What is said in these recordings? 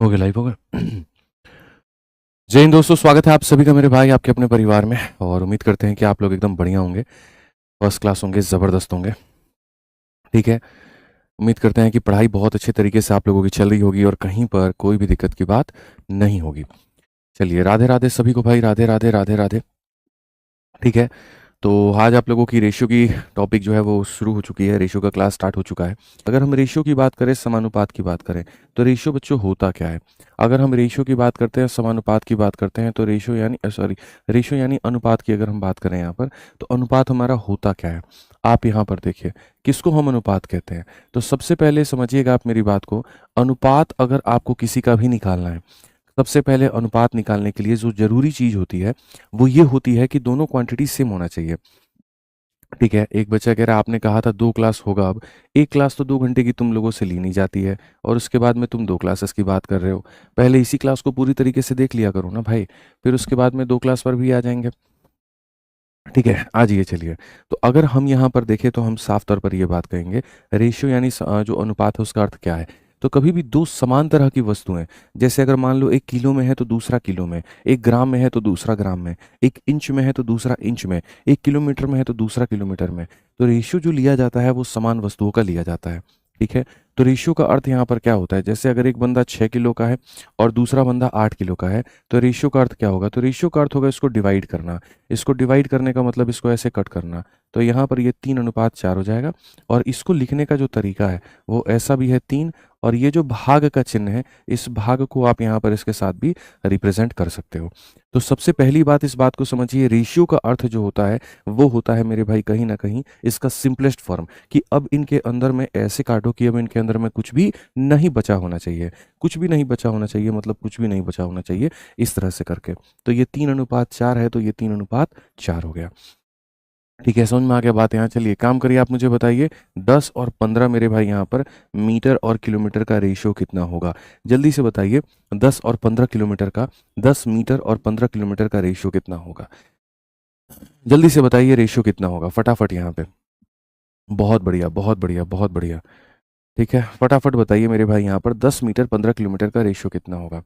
हो गया, लाइव हो गया। जय हिंद दोस्तों, स्वागत है आप सभी का मेरे भाई आपके अपने परिवार में। और उम्मीद करते हैं कि आप लोग एकदम बढ़िया होंगे, फर्स्ट क्लास होंगे, ज़बरदस्त होंगे। ठीक है, उम्मीद करते हैं कि पढ़ाई बहुत अच्छे तरीके से आप लोगों की चल रही होगी और कहीं पर कोई भी दिक्कत की बात नहीं होगी। चलिए, राधे राधे सभी को भाई, राधे राधे राधे राधे। ठीक है, तो आज आप लोगों की रेशियो की टॉपिक जो है वो शुरू हो चुकी है, रेशियो का क्लास स्टार्ट हो चुका है। अगर हम रेशियो की बात करें, समानुपात की बात करें, तो रेशियो बच्चों होता क्या है? अगर हम रेशियो की बात करते हैं, समानुपात की बात करते हैं, तो रेशियो यानी अनुपात की अगर हम बात करें यहाँ पर, तो अनुपात हमारा होता क्या है? आप यहाँ पर देखिए, किसको हम अनुपात कहते हैं? तो सबसे पहले समझिएगा आप मेरी बात को। अनुपात अगर आपको किसी का भी निकालना है, सबसे पहले अनुपात निकालने के लिए जो ज़रूरी चीज़ होती है, वो ये होती है कि दोनों क्वांटिटी सेम होना चाहिए। ठीक है, एक बच्चा कह रहा है आपने कहा था 2 क्लास होगा अब, 1 क्लास तो 2 घंटे की तुम लोगों से ली नहीं जाती है और उसके बाद में तुम 2 क्लासेस की बात कर रहे हो। पहले इसी क्लास को पूरी तरीके से देख लिया करो ना भाई, फिर उसके बाद में 2 क्लास पर भी आ जाएँगे। ठीक है, आ जाइए चलिए। तो अगर हम यहाँ पर देखें तो हम साफ तौर पर ये बात कहेंगे, रेशियो यानी जो अनुपात है उसका अर्थ क्या है? तो कभी भी 2 समान तरह की वस्तुएँ, जैसे अगर मान लो 1 किलो में है तो दूसरा किलो में, 1 ग्राम में है तो दूसरा ग्राम में, 1 इंच में है तो दूसरा इंच में, 1 किलोमीटर में है तो दूसरा किलोमीटर में। तो रेशियो जो लिया जाता है वो समान वस्तुओं का लिया जाता है। ठीक है? तो रेशियो का अर्थ यहाँ पर क्या होता है? जैसे अगर एक बंदा 6 किलो का है और दूसरा बंदा 8 किलो का है, तो रेशियो का अर्थ क्या होगा? तो रेशियो का अर्थ होगा इसको डिवाइड करना। इसको डिवाइड करने का मतलब इसको ऐसे कट करना। तो यहाँ पर ये 3:4 हो जाएगा और इसको लिखने का जो तरीका है वो ऐसा भी है 3, और ये जो भाग का चिन्ह है, इस भाग को आप यहाँ पर इसके साथ भी रिप्रेजेंट कर सकते हो। तो सबसे पहली बात इस बात को समझिए, रेशियो का अर्थ जो होता है वो होता है मेरे भाई कहीं न कहीं इसका सिंपलेस्ट फॉर्म, कि अब इनके अंदर में ऐसे काटो कि अब इनके अंदर में कुछ भी नहीं बचा होना चाहिए। कुछ भी नहीं बचा होना चाहिए मतलब कुछ भी नहीं बचा होना चाहिए, इस तरह से करके। तो ये 3:4 है, तो ये 3:4 हो गया। ठीक है, समझ में आ गया बात यहाँ। चलिए काम करिए, आप मुझे बताइए 10 और 15 मेरे भाई यहाँ पर मीटर और किलोमीटर का रेशियो कितना होगा? जल्दी से बताइए, 10 और 15 किलोमीटर का, 10 मीटर और 15 किलोमीटर का रेशियो कितना होगा? जल्दी से बताइए रेशियो कितना होगा फटाफट यहाँ पे। बहुत बढ़िया, बहुत बढ़िया, बहुत बढ़िया। ठीक है, फटाफट बताइए मेरे भाई यहाँ पर 10 मीटर 15 किलोमीटर का रेशियो कितना होगा?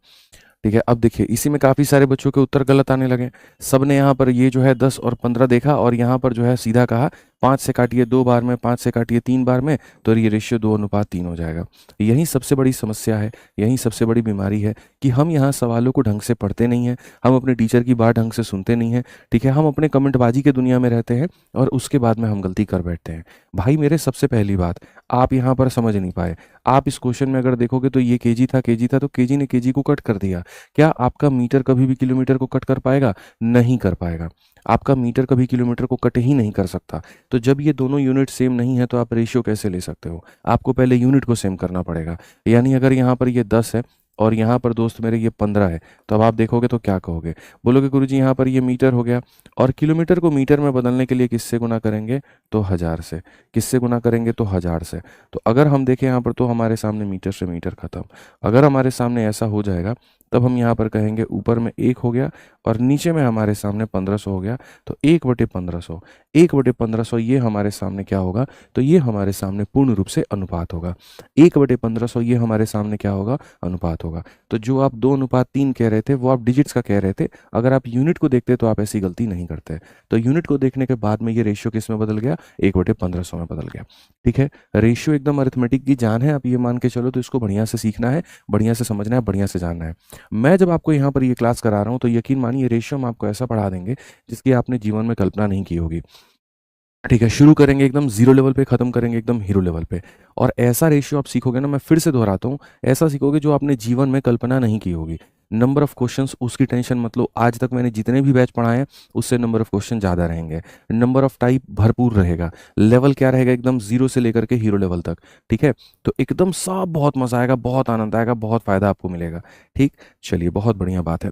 ठीक है, अब देखिए इसी में काफ़ी सारे बच्चों के उत्तर गलत आने लगे। सबने यहाँ पर ये जो है 10 और 15 देखा और यहाँ पर जो है सीधा कहा 5 से काटिए 2 बार में, 5 से काटिए 3 बार में, तो ये रेशियो 2:3 हो जाएगा। यही सबसे बड़ी समस्या है, यही सबसे बड़ी बीमारी है कि हम यहाँ सवालों को ढंग से पढ़ते नहीं हैं, हम अपने टीचर की बात ढंग से सुनते नहीं हैं। ठीक है, हम अपने कमेंटबाजी के दुनिया में रहते हैं और उसके बाद में हम गलती कर बैठते हैं। भाई मेरे सबसे पहली बात, आप यहाँ पर समझ नहीं पाए। आप इस क्वेश्चन में अगर देखोगे तो ये केजी था तो केजी ने केजी को कट कर दिया। क्या आपका मीटर कभी भी किलोमीटर को कट कर पाएगा? नहीं कर पाएगा। आपका मीटर कभी किलोमीटर को कट ही नहीं कर सकता। तो जब ये दोनों यूनिट सेम नहीं है तो आप रेशियो कैसे ले सकते हो? आपको पहले यूनिट को सेम करना पड़ेगा। यानी अगर यहाँ पर ये 10 है और यहाँ पर दोस्त मेरे ये 15 है, तो अब आप देखोगे तो क्या कहोगे? बोलोगे गुरुजी यहाँ पर ये मीटर हो गया और किलोमीटर को मीटर में बदलने के लिए किससे गुना करेंगे? तो 1000 से। किससे गुना करेंगे? तो 1000 से। तो अगर हम देखें यहाँ पर तो हमारे सामने मीटर से मीटर खत्म। अगर हमारे सामने ऐसा हो जाएगा तब हम यहाँ पर कहेंगे ऊपर में 1 हो गया और नीचे में हमारे सामने 1500 हो गया। तो 1/1500, 1/1500 ये हमारे सामने क्या होगा? तो ये हमारे सामने पूर्ण रूप से अनुपात होगा। 1/1500 ये हमारे सामने क्या होगा? अनुपात होगा। तो जो आप 2:3 कह रहे थे वो आप डिजिट्स का कह रहे थे। अगर आप यूनिट को देखते तो आप ऐसी गलती नहीं करते। तो यूनिट को देखने के बाद में ये रेशियो किस में बदल गया? 1/1500 में बदल गया। ठीक है, रेशियो एकदम अरिथमेटिक की जान है, आप ये मान के चलो। तो इसको बढ़िया से सीखना है, बढ़िया से समझना है, बढ़िया से जानना है। मैं जब आपको यहाँ पर ये क्लास करा रहा हूँ तो यकीन मानिए रेशियो हम आपको ऐसा पढ़ा देंगे जिसकी आपने जीवन में कल्पना नहीं की होगी। ठीक है, शुरू करेंगे एकदम ज़ीरो लेवल पे, ख़त्म करेंगे एकदम हीरो लेवल पे। और ऐसा रेशियो आप सीखोगे ना, मैं फिर से दोहराता हूँ, ऐसा सीखोगे जो आपने जीवन में कल्पना नहीं की होगी। नंबर ऑफ क्वेश्चंस उसकी टेंशन मत लो, आज तक मैंने जितने भी बैच पढ़ाए हैं उससे नंबर ऑफ क्वेश्चन ज़्यादा रहेंगे। नंबर ऑफ टाइप भरपूर रहेगा। लेवल क्या रहेगा? एकदम ज़ीरो से लेकर के हीरो लेवल तक। ठीक है, तो एकदम सब बहुत मज़ा आएगा, बहुत आनंद आएगा, बहुत फ़ायदा आपको मिलेगा। ठीक, चलिए बहुत बढ़िया बात है।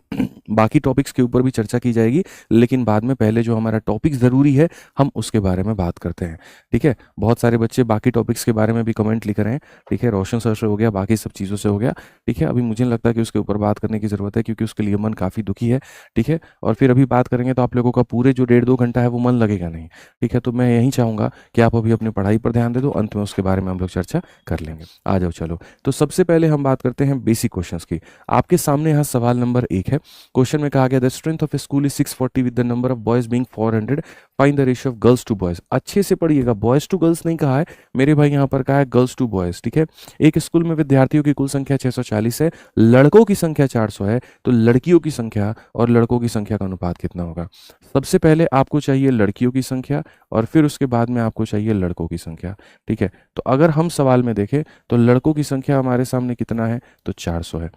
बाकी टॉपिक्स के ऊपर भी चर्चा की जाएगी, लेकिन बाद में पहले जो हमारा टॉपिक ज़रूरी है हम उसके बारे में बात करते हैं। ठीक है, बहुत सारे बच्चे बाकी टॉपिक्स के बारे में भी कमेंट लिख रहे हैं, ठीक है। रोशन सर से हो गया, बाकी सब चीज़ों से हो गया, ठीक है। अभी मुझे नहीं लगता कि उसके ऊपर बात करने की ज़रूरत है, क्योंकि उसके लिए मन काफ़ी दुखी है, ठीक है। और फिर अभी बात करेंगे तो आप लोगों का पूरे जो 1.5-2 घंटा है वो मन लगेगा नहीं, ठीक है। तो मैं यही चाहूँगा कि आप अभी अपनी पढ़ाई पर ध्यान दे दो, अंत में उसके बारे में हम लोग चर्चा कर लेंगे। आ जाओ चलो। तो सबसे पहले हम बात करते हैं बेसिक क्वेश्चंस की। आपके सामने यहाँ सवाल नंबर 1 है। क्वेश्चन में कहा गया the strength of a school is 640 with the number of boys being 400, find the ratio of girls to boys. अच्छे से पढ़िएगा, बॉयज टू गर्ल्स नहीं कहा है मेरे भाई, यहाँ पर कहा है गर्ल्स टू बॉयज, ठीक है। एक स्कूल में विद्यार्थियों की कुल संख्या 640 है, लड़कों की संख्या 400 है, तो लड़कियों की संख्या और लड़कों की संख्या का अनुपात कितना होगा। सबसे पहले आपको चाहिए लड़कियों की संख्या और फिर उसके बाद में आपको चाहिए लड़कों की संख्या, ठीक है। तो अगर हम सवाल में देखें तो लड़कों की संख्या हमारे सामने कितना है, तो 400 है,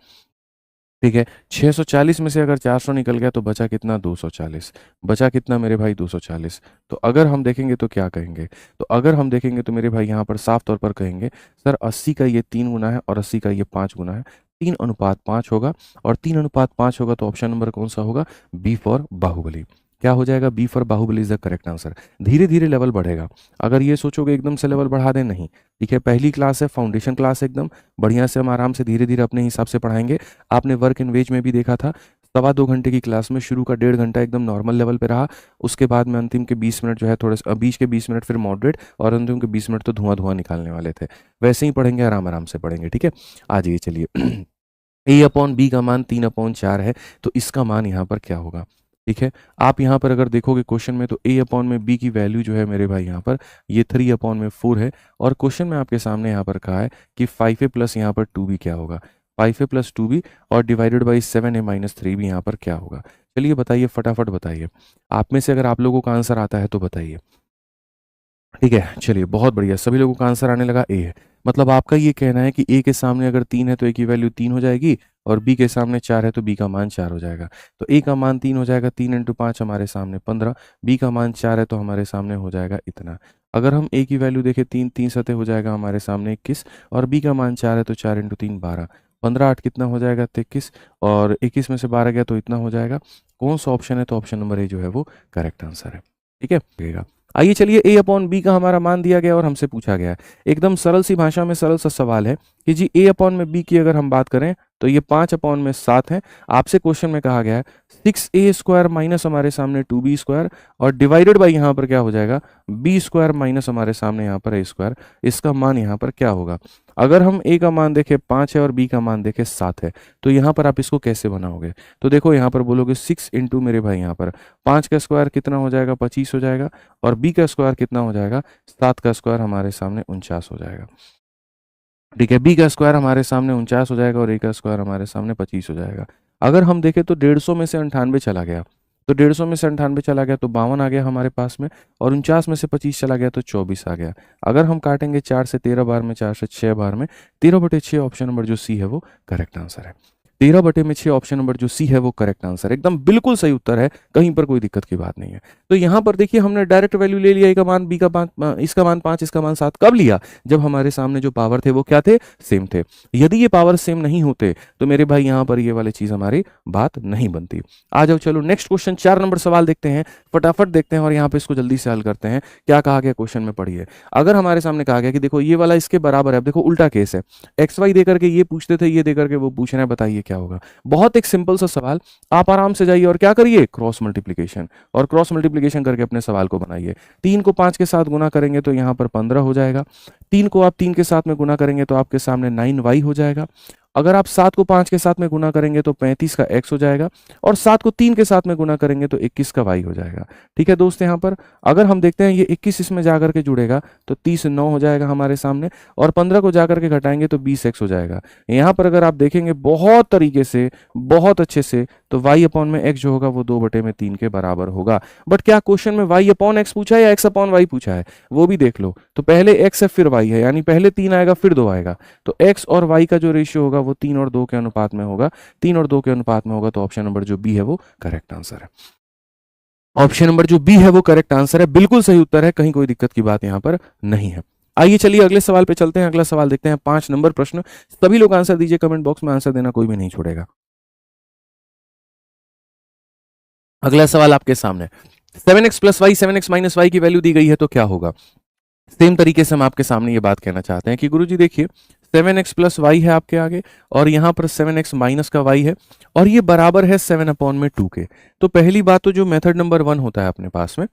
ठीक है। 640 में से अगर 400 निकल गया तो बचा कितना, 240। बचा कितना मेरे भाई, 240। तो अगर हम देखेंगे तो क्या कहेंगे, तो अगर हम देखेंगे तो मेरे भाई यहाँ पर साफ तौर पर कहेंगे सर 80 का ये 3 गुना है और 80 का ये 5 गुना है, 3:5 होगा। और 3:5 होगा तो ऑप्शन नंबर कौन सा होगा, बी फॉर बाहुबली। क्या हो जाएगा, B for Baahubali is the correct answer. धीरे धीरे लेवल बढ़ेगा, अगर ये सोचोगे एकदम से लेवल बढ़ा दें, नहीं, ठीक है। पहली क्लास है, फाउंडेशन क्लास है, एकदम बढ़िया से हम आराम से धीरे धीरे अपने हिसाब से पढ़ाएंगे। आपने वर्क इन वेज में भी देखा था, 2.25 घंटे की क्लास में शुरू का 1.5 घंटा एकदम नॉर्मल लेवल पे रहा, उसके बाद में अंतिम के 20 मिनट जो है थोड़े बीच के 20 मिनट फिर मॉडरेट और अंतिम के 20 मिनट तो धुआं धुआं निकालने वाले थे। वैसे ही पढ़ेंगे, आराम आराम से पढ़ेंगे, ठीक है। आ जाइए चलिए। a/b का मान 3/4 है, तो इसका मान यहाँ पर क्या होगा, ठीक है। आप यहाँ पर अगर देखोगे क्वेश्चन में तो a/b की वैल्यू जो है मेरे भाई यहाँ पर ये 3/4 है। और क्वेश्चन में आपके सामने यहाँ पर कहा है कि 5a प्लस यहाँ पर 2b क्या होगा, 5a प्लस 2b और divided by 7a minus 3b यहाँ पर क्या होगा। चलिए बताइए, फटाफट बताइए, आप में से अगर आप लोगों का आंसर आता है तो बताइए, ठीक है। चलिए बहुत बढ़िया, सभी लोगों का आंसर आने लगा, ए है। मतलब आपका ये कहना है कि ए के सामने अगर 3 है तो ए की वैल्यू 3 हो जाएगी और बी के सामने 4 है तो बी का मान 4 हो जाएगा। तो ए का मान 3 हो जाएगा, 3 इंटू 5 हमारे सामने 15, बी का मान 4 है तो हमारे सामने हो जाएगा इतना। अगर हम ए की वैल्यू देखें 3 3 सतह हो जाएगा हमारे सामने 21 और बी का मान 4 है तो 4 इंटू 3 12, 15 8 कितना हो जाएगा 23 और 21 में से 12 गया तो इतना हो जाएगा। कौन सा ऑप्शन है, तो ऑप्शन नंबर ए जो है वो करेक्ट आंसर है, ठीक है। आइए चलिए, a/b का हमारा मान दिया गया और हमसे पूछा गया है, एकदम सरल सी भाषा में सरल सा सवाल है कि जी a/b की अगर हम बात करें तो ये 5/7 है। आपसे क्वेश्चन में कहा गया है 6a² माइनस हमारे सामने 2b² और डिवाइडेड बाई यहाँ पर क्या हो जाएगा, b² माइनस हमारे सामने यहाँ पर a²। इसका मान यहाँ पर क्या होगा। अगर हम a का मान देखें 5 है और b का मान देखें 7 है, तो यहाँ पर आप इसको कैसे बनाओगे। तो देखो यहाँ पर बोलोगे 6 इंटू मेरे भाई यहाँ पर 5 का स्क्वायर कितना हो जाएगा, 25 हो जाएगा और b का स्क्वायर कितना हो जाएगा, 7 का स्क्वायर हमारे सामने 49 हो जाएगा, ठीक है। b का स्क्वायर हमारे सामने 49 हो जाएगा और a का स्क्वायर हमारे सामने 25 हो जाएगा। अगर हम देखें तो 150 में से 98 चला गया, तो 150 में से 98 चला गया तो 52 आ गया हमारे पास में और 49 में से 25 चला गया तो 24 आ गया। अगर हम काटेंगे 4 से 13 बार में, 4 से 6 बार में, 13/6 ऑप्शन नंबर जो सी है वो करेक्ट आंसर है। 13/6 ऑप्शन नंबर जो सी है वो करेक्ट आंसर, एकदम बिल्कुल सही उत्तर है, कहीं पर कोई दिक्कत की बात नहीं है। तो यहाँ पर देखिए हमने डायरेक्ट वैल्यू ले लिया, ए का मान, बी का मान, इसका मान 5, इसका मान 7, कब लिया, जब हमारे सामने जो पावर थे वो क्या थे, सेम थे। यदि ये पावर सेम नहीं होते तो मेरे भाई यहाँ पर ये वाली चीज हमारी बात नहीं बनती। आ जाओ चलो नेक्स्ट क्वेश्चन, 4 नंबर सवाल देखते हैं, फटाफट देखते हैं और यहाँ पे इसको जल्दी से हल करते हैं। क्या कहा गया क्वेश्चन में, पढ़िए। अगर हमारे सामने कहा गया कि देखो ये वाला इसके बराबर है, अब देखो उल्टा केस है, XY देकर के ये पूछते थे, ये देकर के वो पूछ रहे हैं, बताइए क्या होगा। बहुत एक सिंपल सा सवाल, आप आराम से जाइए और क्या करिए, क्रॉस मल्टीप्लिकेशन, और क्रॉस मल्टीप्लिकेशन करके अपने सवाल को बनाइए। 3 को 5 के साथ गुना करेंगे तो यहाँ पर 15 हो जाएगा, 3 को आप 3 के साथ में गुना करेंगे तो आपके सामने 9y हो जाएगा। अगर आप 7 को 5 के साथ में गुना करेंगे तो 35 का x हो जाएगा और 7 को 3 के साथ में गुना करेंगे तो 21 का y हो जाएगा। ठीक है दोस्त, यहाँ पर अगर हम देखते हैं ये 21 इसमें जाकर के जुड़ेगा तो 30 9 हो जाएगा हमारे सामने और 15 को जाकर के घटाएंगे तो 20x हो जाएगा। यहाँ पर अगर आप देखेंगे बहुत तरीके से, बहुत अच्छे से, तो y/x जो होगा वो 2/3 के बराबर होगा। बट क्या क्वेश्चन में y/x पूछा है या x/y पूछा है, वो भी देख लो। तो पहले x है फिर y है, यानी पहले 3 आएगा फिर 2 आएगा, तो x और y का जो रेशियो होगा वो 3 और 2 के अनुपात में होगा, 3 और 2 के अनुपात में होगा। तो ऑप्शन नंबर जो बी है वो करेक्ट आंसर है। ऑप्शन नंबर जो बी है वो करेक्ट आंसर है, बिल्कुल सही उत्तर है, कहीं कोई दिक्कत की बात यहाँ पर नहीं है। आइए चलिए अगले सवाल पे चलते हैं। अगला सवाल देखते हैं, 5 नंबर प्रश्न। सभी लोग आंसर दीजिए, कमेंट बॉक्स में आंसर देना कोई भी नहीं छोड़ेगा। अगला सवाल आपके सामने, 7x + y 7x - y की वैल्यू दी गई है तो क्या होगा। सेम तरीके से हम आपके सामने ये बात कहना चाहते हैं कि गुरुजी देखिए 7x प्लस वाई है आपके आगे और यहाँ पर 7x माइनस का y है और ये बराबर है 7/2 के। तो पहली बात तो जो मेथड नंबर 1 होता है अपने पास में,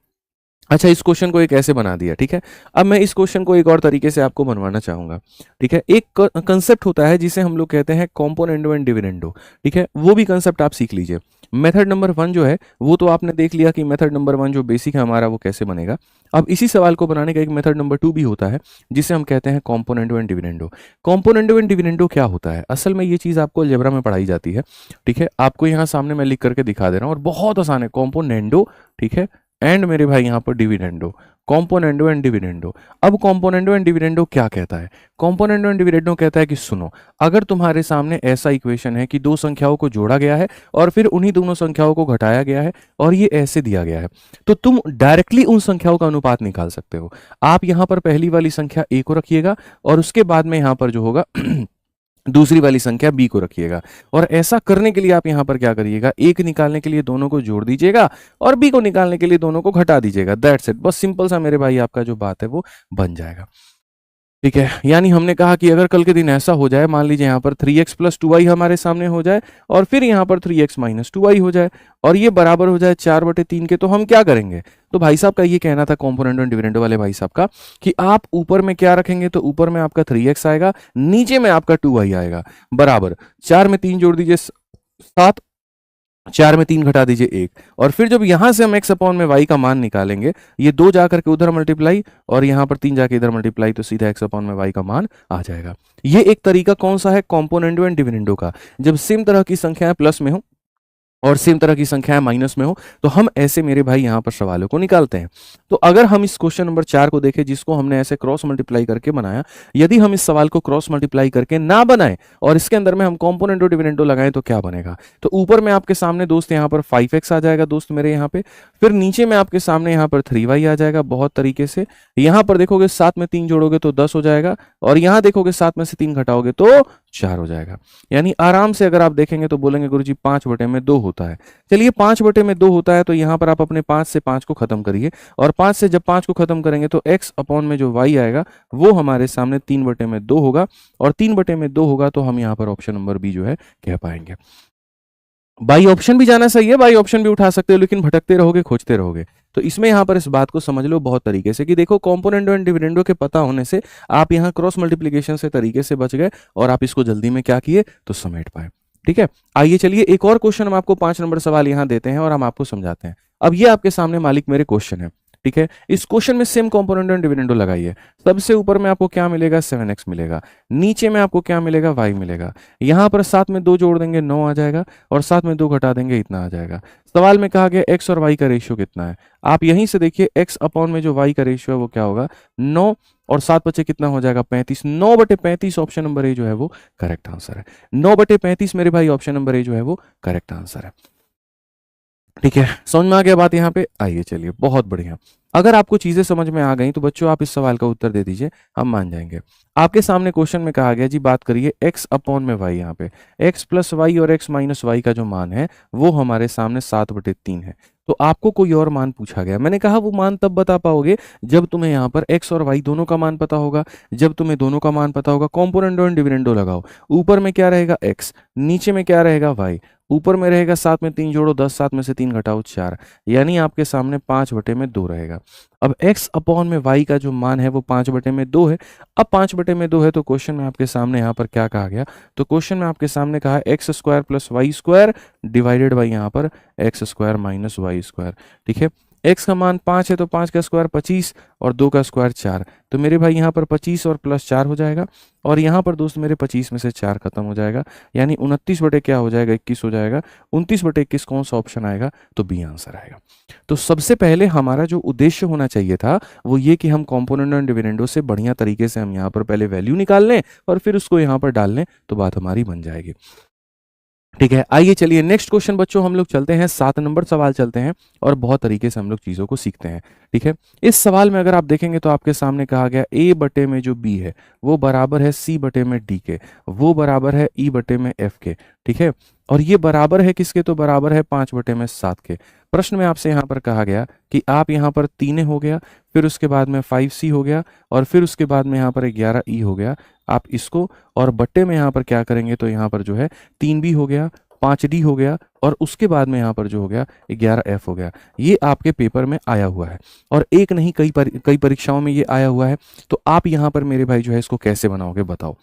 अच्छा इस क्वेश्चन को एक ऐसे बना दिया, ठीक है। अब मैं इस क्वेश्चन को एक और तरीके से आपको बनवाना चाहूंगा, ठीक है। एक कंसेप्ट होता है जिसे हम लोग कहते हैं कॉम्पोनेंडो एंड डिविडेंडो, ठीक है। वो भी कंसेप्ट आप सीख लीजिए। मेथड नंबर 1 जो है वो तो आपने देख लिया कि मेथड नंबर 1 जो बेसिक है हमारा वो कैसे बनेगा। अब इसी सवाल को बनाने का एक मेथड नंबर 2 भी होता है जिसे हम कहते हैं componendo and dividendo. Componendo and dividendo क्या होता है, असल में ये चीज आपको अलजेब्रा में पढ़ाई जाती है, ठीक है। आपको यहाँ सामने मैं लिख करके दिखा दे रहा हूँ और बहुत आसान है। कॉम्पोनेंडो, ठीक है, एंड मेरे भाई यहाँ पर डिविडेंडो, कॉम्पोनेंडो एंड डिविडेंडो। अब कॉम्पोनेंडो एंड डिविडेंडो क्या कहता है? कॉम्पोनेंडो एंड डिविडेंडो कहता है कि सुनो, अगर तुम्हारे सामने ऐसा इक्वेशन है कि दो संख्याओं को जोड़ा गया है और फिर उन्हीं दोनों संख्याओं को घटाया गया है और ये ऐसे दिया गया है, तो तुम डायरेक्टली उन संख्याओं का अनुपात निकाल सकते हो। आप यहाँ पर पहली वाली संख्या a को रखिएगा और उसके बाद में यहाँ पर जो होगा दूसरी वाली संख्या b को रखिएगा। और ऐसा करने के लिए आप यहाँ पर क्या करिएगा, a निकालने के लिए दोनों को जोड़ दीजिएगा और b को निकालने के लिए दोनों को घटा दीजिएगा। दैट्स इट, बस सिंपल सा मेरे भाई आपका जो बात है वो बन जाएगा, ठीक है। यानी हमने कहा कि अगर कल के दिन ऐसा हो जाए, मान लीजिए यहाँ पर 3x प्लस 2y हमारे सामने हो जाए और फिर यहाँ पर 3x माइनस 2y हो जाए और ये बराबर हो जाए 4/3 के, तो हम क्या करेंगे? तो भाई साहब का ये कहना था कॉम्पोनेंडो एंड डिविडेंडो वाले भाई साहब का कि आप ऊपर में क्या रखेंगे, तो ऊपर में आपका 3x आएगा, नीचे में आपका 2y आएगा, बराबर 4 में 3 जोड़ दीजिए 7, 4 में 3 घटा दीजिए 1, और फिर जब यहां से हम x अपॉन में y का मान निकालेंगे, ये 2 जाकर के उधर मल्टीप्लाई और यहां पर 3 जाके इधर मल्टीप्लाई, तो सीधा x अपॉन में y का मान आ जाएगा। ये एक तरीका कौन सा है? कॉम्पोनेंडो एंड डिविडेंडो का। जब सेम तरह की संख्याएं प्लस में हो और सेम तरह की संख्याएं माइनस में हो तो हम ऐसे मेरे भाई यहां पर सवालों को निकालते हैं। तो अगर हम इस क्वेश्चन नंबर 4 को देखें जिसको हमने ऐसे क्रॉस मल्टीप्लाई करके बनाया, यदि हम इस सवाल को क्रॉस मल्टीप्लाई करके ना बनाएं और इसके अंदर में हम कॉम्पोनेंटो डिविडेंडो लगाएं तो क्या बनेगा? तो ऊपर में आपके सामने दोस्त यहाँ पर 5x आ जाएगा दोस्त मेरे यहाँ पे, फिर नीचे में आपके सामने यहाँ पर 3y आ जाएगा बहुत तरीके से। यहाँ पर देखोगे 7 में 3 जोड़ोगे तो 10 हो जाएगा और यहाँ देखोगे 7 में से 3 घटाओगे तो 4 हो जाएगा। यानी आराम से अगर आप देखेंगे तो बोलेंगे गुरुजी 5/2 होता है। चलिए 5/2 होता है तो यहाँ पर आप अपने 5 से 5 को खत्म करिए और 5 से जब 5 को खत्म करेंगे तो x अपॉन में जो y आएगा वो हमारे सामने 3/2 होगा और 3/2 होगा तो हम यहाँ पर ऑप्शन नंबर बी जो है कह पाएंगे। बाई ऑप्शन भी जाना सही है, बाई ऑप्शन भी उठा सकते हो, लेकिन भटकते रहोगे, खोजते रहोगे। तो इसमें यहाँ पर इस बात को समझ लो बहुत तरीके से कि देखो कॉम्पोनेंडो एंड डिविडेंडो के पता होने से आप यहाँ क्रॉस मल्टीप्लिकेशन से तरीके से बच गए और आप इसको जल्दी में क्या किए तो समेट पाए, ठीक है। आइए चलिए एक और क्वेश्चन हम आपको 5 नंबर सवाल यहाँ देते हैं और हम आपको समझाते हैं। अब ये आपके सामने मालिक मेरे क्वेश्चन है, ठीक है। इस क्वेश्चन में सेम कॉम्पोनेंट एंड डिविडेंडो लगाइए। सबसे ऊपर में आपको क्या मिलेगा? 7x मिलेगा। नीचे में आपको क्या मिलेगा? y मिलेगा। यहाँ पर 7 में 2 जोड़ देंगे 9 आ जाएगा और 7 में 2 घटा देंगे इतना आ जाएगा। सवाल में कहा गया x और y का रेशियो कितना है? आप यहीं से देखिए x अपॉन में जो y का रेशियो है वो क्या होगा? 9 और 7 बचे कितना हो जाएगा? 35। 9/35 ऑप्शन नंबर ए जो है वो करेक्ट आंसर है। 9/35 मेरे भाई ऑप्शन नंबर ए जो है वो करेक्ट आंसर है, ठीक है। समझ में आ गया बात यहाँ पे? आइए चलिए, बहुत बढ़िया। अगर आपको चीजें समझ में आ गई तो बच्चों आप इस सवाल का उत्तर दे दीजिए, हम मान जाएंगे। आपके सामने क्वेश्चन में कहा गया जी, बात करिए x अपॉन में y, यहाँ पे x प्लस वाई और x माइनस वाई का जो मान है वो हमारे सामने 7/3 है। तो आपको कोई और मान पूछा गया। मैंने कहा वो मान तब बता पाओगे जब तुम्हें यहाँ पर x और y दोनों का मान पता होगा। जब तुम्हें दोनों का मान पता होगा, कॉम्पोनेंडो एंड डिविडेंडो लगाओ। ऊपर में क्या रहेगा? x, नीचे में क्या रहेगा? y। ऊपर में रहेगा 7 में 3 जोड़ो 10, 7 में से 3 घटाओ 4, यानी आपके सामने 5/2 रहेगा। अब x अपॉन में y का जो मान है वो 5/2 है। अब 5/2 है तो क्वेश्चन में आपके सामने यहाँ पर क्या कहा गया? तो क्वेश्चन में आपके सामने कहा x² plus y² divided by यहाँ पर x² माइनस y², ठीक है। x का मान 5 है तो 5 का स्क्वायर 25 और 2 का स्क्वायर 4, तो मेरे भाई यहाँ पर 25 और प्लस 4 हो जाएगा और यहाँ पर दोस्त मेरे 25 में से 4 खत्म हो जाएगा, यानी 29 बटे क्या हो जाएगा? 21 हो जाएगा। 29/21 कौन सा ऑप्शन आएगा? तो बी आंसर आएगा। तो सबसे पहले हमारा जो उद्देश्य होना चाहिए था वो ये कि हम कॉम्पोनेंट एंड डिविडेंडो से बढ़िया तरीके से हम यहाँ पर पहले वैल्यू निकाल लें और फिर उसको यहाँ पर डाल लें तो बात हमारी बन जाएगी, ठीक है। आइए चलिए नेक्स्ट क्वेश्चन बच्चों हम लोग चलते हैं, 7 नंबर सवाल चलते हैं और बहुत तरीके से हम लोग चीज़ों को सीखते हैं, ठीक है। इस सवाल में अगर आप देखेंगे तो आपके सामने कहा गया a बटे में जो b है वो बराबर है c बटे में d के, वो बराबर है e बटे में f के, ठीक है। और ये बराबर है किसके, तो बराबर है 5/7 के। प्रश्न में आपसे यहाँ पर कहा गया कि आप यहाँ पर 3 हो गया, फिर उसके बाद में 5c हो गया, और फिर उसके बाद में यहाँ पर 11e हो गया। आप इसको और बट्टे में यहाँ पर क्या करेंगे, तो यहाँ पर जो है 3b हो गया, 5d हो गया, और उसके बाद में यहाँ पर जो हो गया 11f हो गया। ये आपके पेपर में आया हुआ है, और एक नहीं कई परीक्षाओं में ये आया हुआ है। तो आप यहाँ पर मेरे भाई जो है इसको कैसे बनाओगे बताओ,